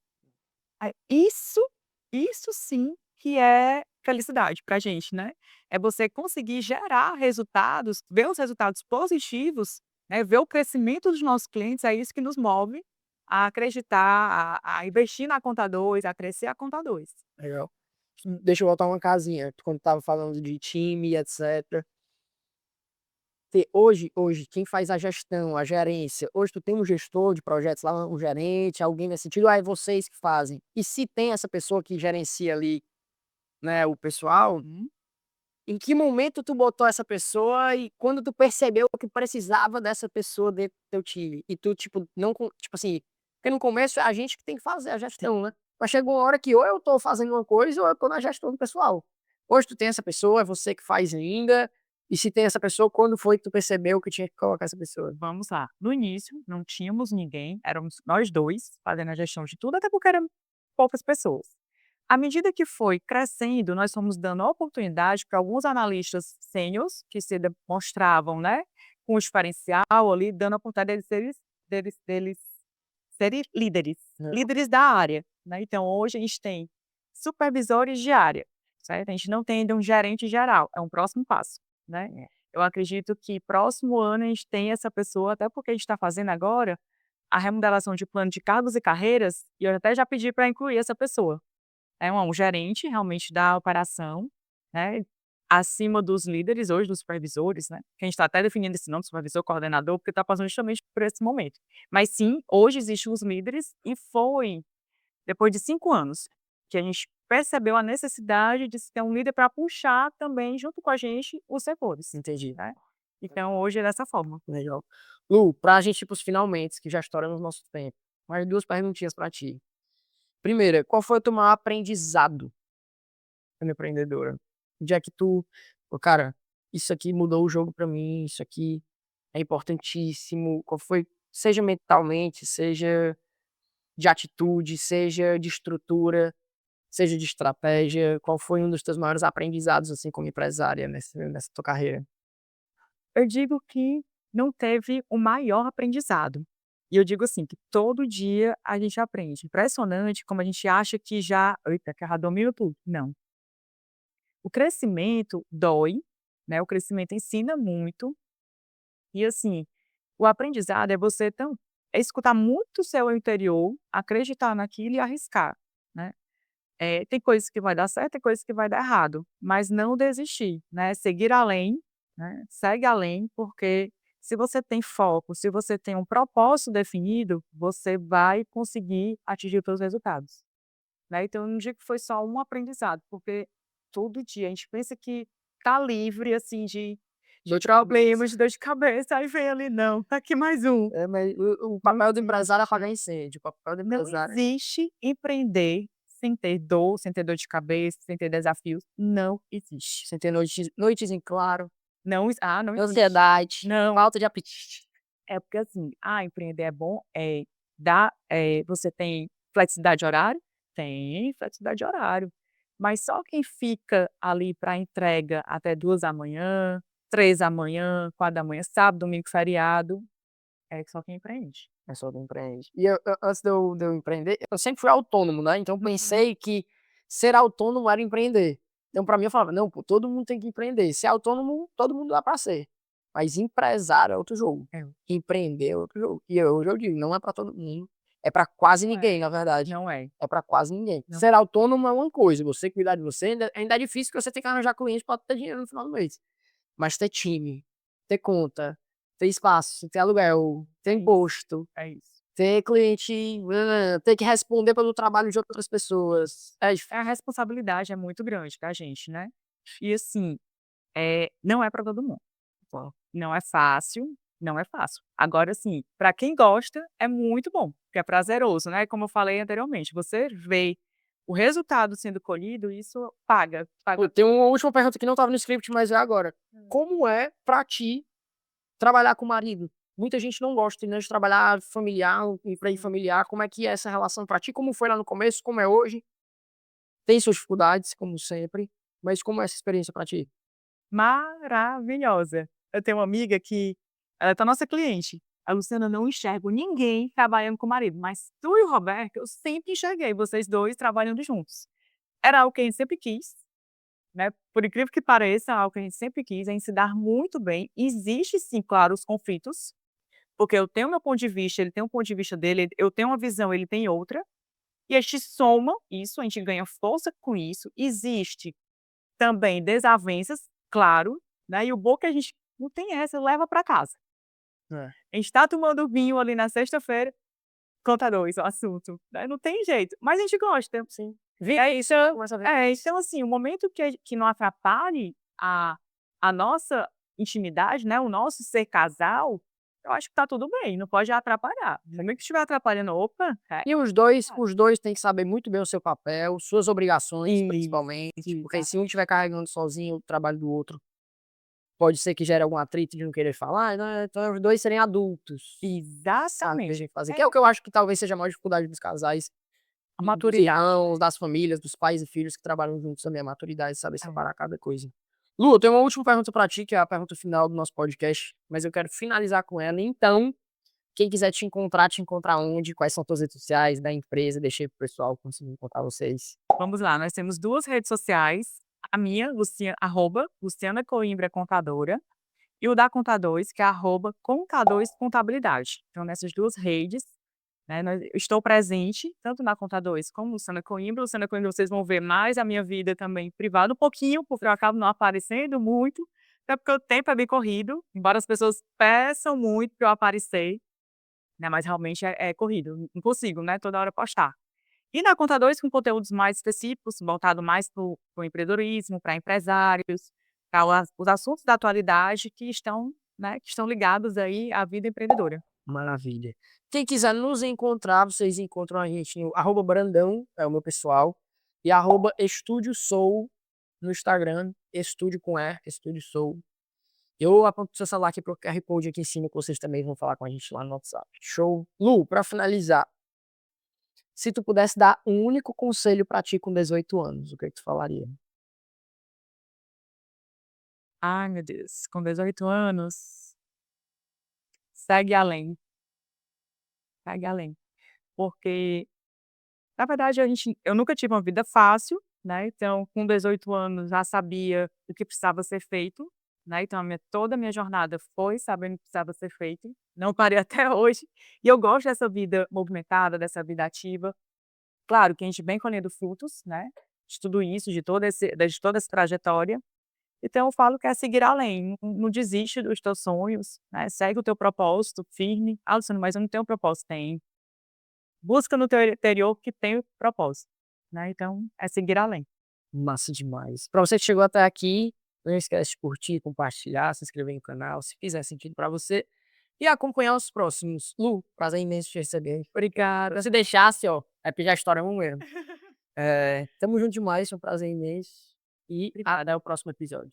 Aí isso sim que é felicidade pra gente, né. É você conseguir gerar resultados, ver os resultados positivos, né, ver o crescimento dos nossos clientes, é isso que nos move a acreditar, a investir na conta 2, a crescer a conta 2. Legal. Deixa eu voltar uma casinha, quando estava falando de time e etcétera. Hoje quem faz a gestão, a gerência, hoje tu tem um gestor de projetos lá, um gerente, alguém nesse sentido, é vocês que fazem. E se tem essa pessoa que gerencia ali, né, o pessoal, Uhum. em que momento tu botou essa pessoa e quando tu percebeu que precisava dessa pessoa dentro do teu time? E tu, tipo, não tipo assim, porque no começo é a gente que tem que fazer a gestão, né. Mas chegou uma hora que ou eu tô fazendo uma coisa ou eu tô na gestão do pessoal. Hoje tu tem essa pessoa, é você que faz ainda, e se tem essa pessoa, quando foi que tu percebeu que tinha que colocar essa pessoa? Vamos lá, no início não tínhamos ninguém, éramos nós 2 fazendo a gestão de tudo, até porque eram poucas pessoas. À medida que foi crescendo, nós fomos dando oportunidade para alguns analistas sêniores que se demonstravam, né, com diferencial ali, dando a oportunidade deles serem líderes, Hã. líderes da área, né. Então hoje a gente tem supervisores de área, certo? A gente não tem ainda um gerente geral, é um próximo passo, né. É. Eu acredito que próximo ano a gente tem essa pessoa, até porque a gente está fazendo agora a remodelação de plano de cargos e carreiras, e eu até já pedi para incluir essa pessoa. É um gerente realmente da operação, né, acima dos líderes hoje, dos supervisores, né, que a gente está até definindo esse nome, supervisor, coordenador, porque está passando justamente por esse momento. Mas sim, hoje existem os líderes e foi depois de 5 anos que a gente percebeu a necessidade de se ter um líder para puxar também junto com a gente os setores, Entendi. né. Então hoje é dessa forma. Legal. Lu, pra gente ir para os finalmentes, que já estouramos nosso tempo, mais 2 perguntinhas pra ti. Primeira, qual foi o teu maior aprendizado como empreendedora? Onde é que tu: "Pô, cara, isso aqui mudou o jogo pra mim, isso aqui é importantíssimo", qual foi, seja mentalmente, seja de atitude, seja de estrutura, seja de estratégia, qual foi um dos teus maiores aprendizados, assim, como empresária nessa tua carreira? Eu digo que não teve o maior aprendizado. E eu digo assim, que todo dia a gente aprende. Impressionante como a gente acha que já "Eita, que já domino tudo". Não. O crescimento dói, né, o crescimento ensina muito, e assim, o aprendizado é você é escutar muito o seu interior, acreditar naquilo e arriscar, né. Tem coisas que vai dar certo, tem coisas que vai dar errado, mas não desistir, né, seguir além, né, segue além, porque se você tem foco, se você tem um propósito definido, você vai conseguir atingir os seus resultados, né. Então eu não digo que foi só um aprendizado, porque todo dia. A gente pensa que tá livre, assim, de Dor de problemas, de dor de cabeça, aí vem ali: "Não, tá aqui mais um". mas o Não papel do empresário é existe. apagar incêndio, o papel do Não empresário existe empreender sem ter dor de cabeça, sem ter desafios, não existe. sem ter noites em claro, Não existe. ansiedade, Não. falta de apetite. É porque assim, empreender é bom, você tem flexibilidade de horário? Tem flexibilidade de horário, mas só quem fica ali para entrega até 2h, 3h, 4h, sábado, domingo, feriado, é só quem empreende. É só quem empreende. E antes de eu empreender, eu sempre fui autônomo, né, então Uhum. pensei que ser autônomo era empreender. Então pra mim eu falava: "Não, pô, todo mundo tem que empreender, ser autônomo todo mundo dá pra ser, mas empresário é outro jogo, É, empreender é outro jogo". E hoje eu digo: "Não é pra todo mundo, é pra quase não é, ninguém, na verdade, não é, é pra quase ninguém". não Ser autônomo é uma coisa, você cuidar de você ainda é difícil, porque você tem que arranjar cliente pra ter dinheiro no final do mês, mas ter time, ter conta, ter espaço, ter aluguel, ter é isso, imposto, é isso. ter cliente, ter que responder pelo trabalho de outras pessoas. É A responsabilidade é muito grande da gente, né. E assim, não é para todo mundo. difícil. Não é fácil, não é fácil. Agora assim, para quem gosta, é muito bom, porque é prazeroso, né, como eu falei anteriormente, você vê o resultado sendo colhido, isso paga. Pô, tem uma última pergunta que não estava no script, mas é agora. Hum. Como é pra ti trabalhar com o marido? Muita gente não gosta, né, de trabalhar familiar, emprego Sim. familiar. Como é que é essa relação pra ti? Como foi lá no começo? Como é hoje? Tem suas dificuldades, como sempre, mas como é essa experiência pra ti? Maravilhosa. Eu tenho uma amiga que ela é nossa cliente. A Luciana: "Não enxergo ninguém trabalhando com o marido, mas tu e o Roberto, eu sempre enxerguei vocês 2 trabalhando juntos". Era algo que a gente sempre quis, né, por incrível que pareça, é algo que a gente sempre quis, a gente se dar muito bem. Existe sim, claro, os conflitos, porque eu tenho meu ponto de vista, ele tem um ponto de vista dele, eu tenho uma visão, ele tem outra, e a gente soma isso, a gente ganha força com isso. Existe também desavenças, claro, né, e o bom é que a gente não tem essa, leva para casa. É, A gente tá tomando vinho ali na sexta-feira, conta 2 o assunto, né, não tem jeito, mas a gente gosta. sim. É Isso isso. começa a ver isso. Então assim, o momento que não atrapalhe a nossa intimidade, né, o nosso ser casal, eu acho que tá tudo bem, não pode atrapalhar. No momento que estiver atrapalhando, opa, E os dois têm que saber muito bem o seu papel, suas obrigações, principalmente, porque se um estiver carregando sozinho o trabalho do outro, pode ser que gere algum atrito de não querer falar, né, então os 2 serem adultos, Exatamente. saberem fazer, que é o que eu acho que talvez seja a maior dificuldade dos casais, A dos maturidade. irmãos, das famílias, dos pais e filhos que trabalham juntos também, a maturidade, saber É. separar cada coisa. Lu, eu tenho uma última pergunta pra ti, que é a pergunta final do nosso podcast, mas eu quero finalizar com ela, então, quem quiser te encontrar onde, quais são tuas redes sociais, da empresa, deixa aí pro pessoal conseguir encontrar vocês. Vamos lá, nós temos 2 redes sociais, a minha, Luciana Coimbra Contadora, e o da Conta2, que é @Conta2 Contabilidade. Então nessas 2 redes, né, eu estou presente tanto na Conta2 como Luciana Coimbra. Luciana Coimbra vocês vão ver mais a minha vida também privada, um pouquinho, porque eu acabo não aparecendo muito, até porque o tempo é bem corrido, embora as pessoas peçam muito para eu aparecer, né, mas realmente é corrido, não consigo, né, toda hora postar. E na Conta 2 com conteúdos mais específicos, voltado mais para o empreendedorismo, para empresários, para os assuntos da atualidade que estão, né, que estão ligados aí à vida empreendedora. Maravilha. Quem quiser nos encontrar, vocês encontram a gente no @brandão, é o meu pessoal, e @Estúdio Soul no Instagram, estúdio com E, Estúdio Soul. Eu aponto o seu celular aqui pro QR Code aqui em cima, que vocês também vão falar com a gente lá no WhatsApp. Show. Lu, pra finalizar, se tu pudesse dar um único conselho pra ti com 18 anos, o que que tu falaria? Ai, meu Deus, com 18 anos, segue além, segue além. Porque, na verdade, eu nunca tive uma vida fácil, né, então com 18 anos já sabia o que precisava ser feito, né, então toda a minha jornada foi sabendo o que precisava ser feito, não parei até hoje, e eu gosto dessa vida movimentada, dessa vida ativa. Claro que a gente vem colhendo frutos, né, de tudo isso, de toda essa trajetória, então eu falo que é seguir além, não desiste dos teus sonhos, né, segue o teu propósito firme. "Ah, Luciano, mas eu não tenho propósito", tem. Busca no teu interior que tem propósito, né, então é seguir além. Massa demais. Pra você que chegou até aqui, não esquece de curtir, compartilhar, se inscrever no canal, se fizer sentido pra você, e acompanhar os próximos. Lu, prazer imenso te receber. Obrigada. Se deixasse, ó, é porque a história é um mesmo. Tamo junto demais, foi um prazer imenso. E Obrigada. até o próximo episódio.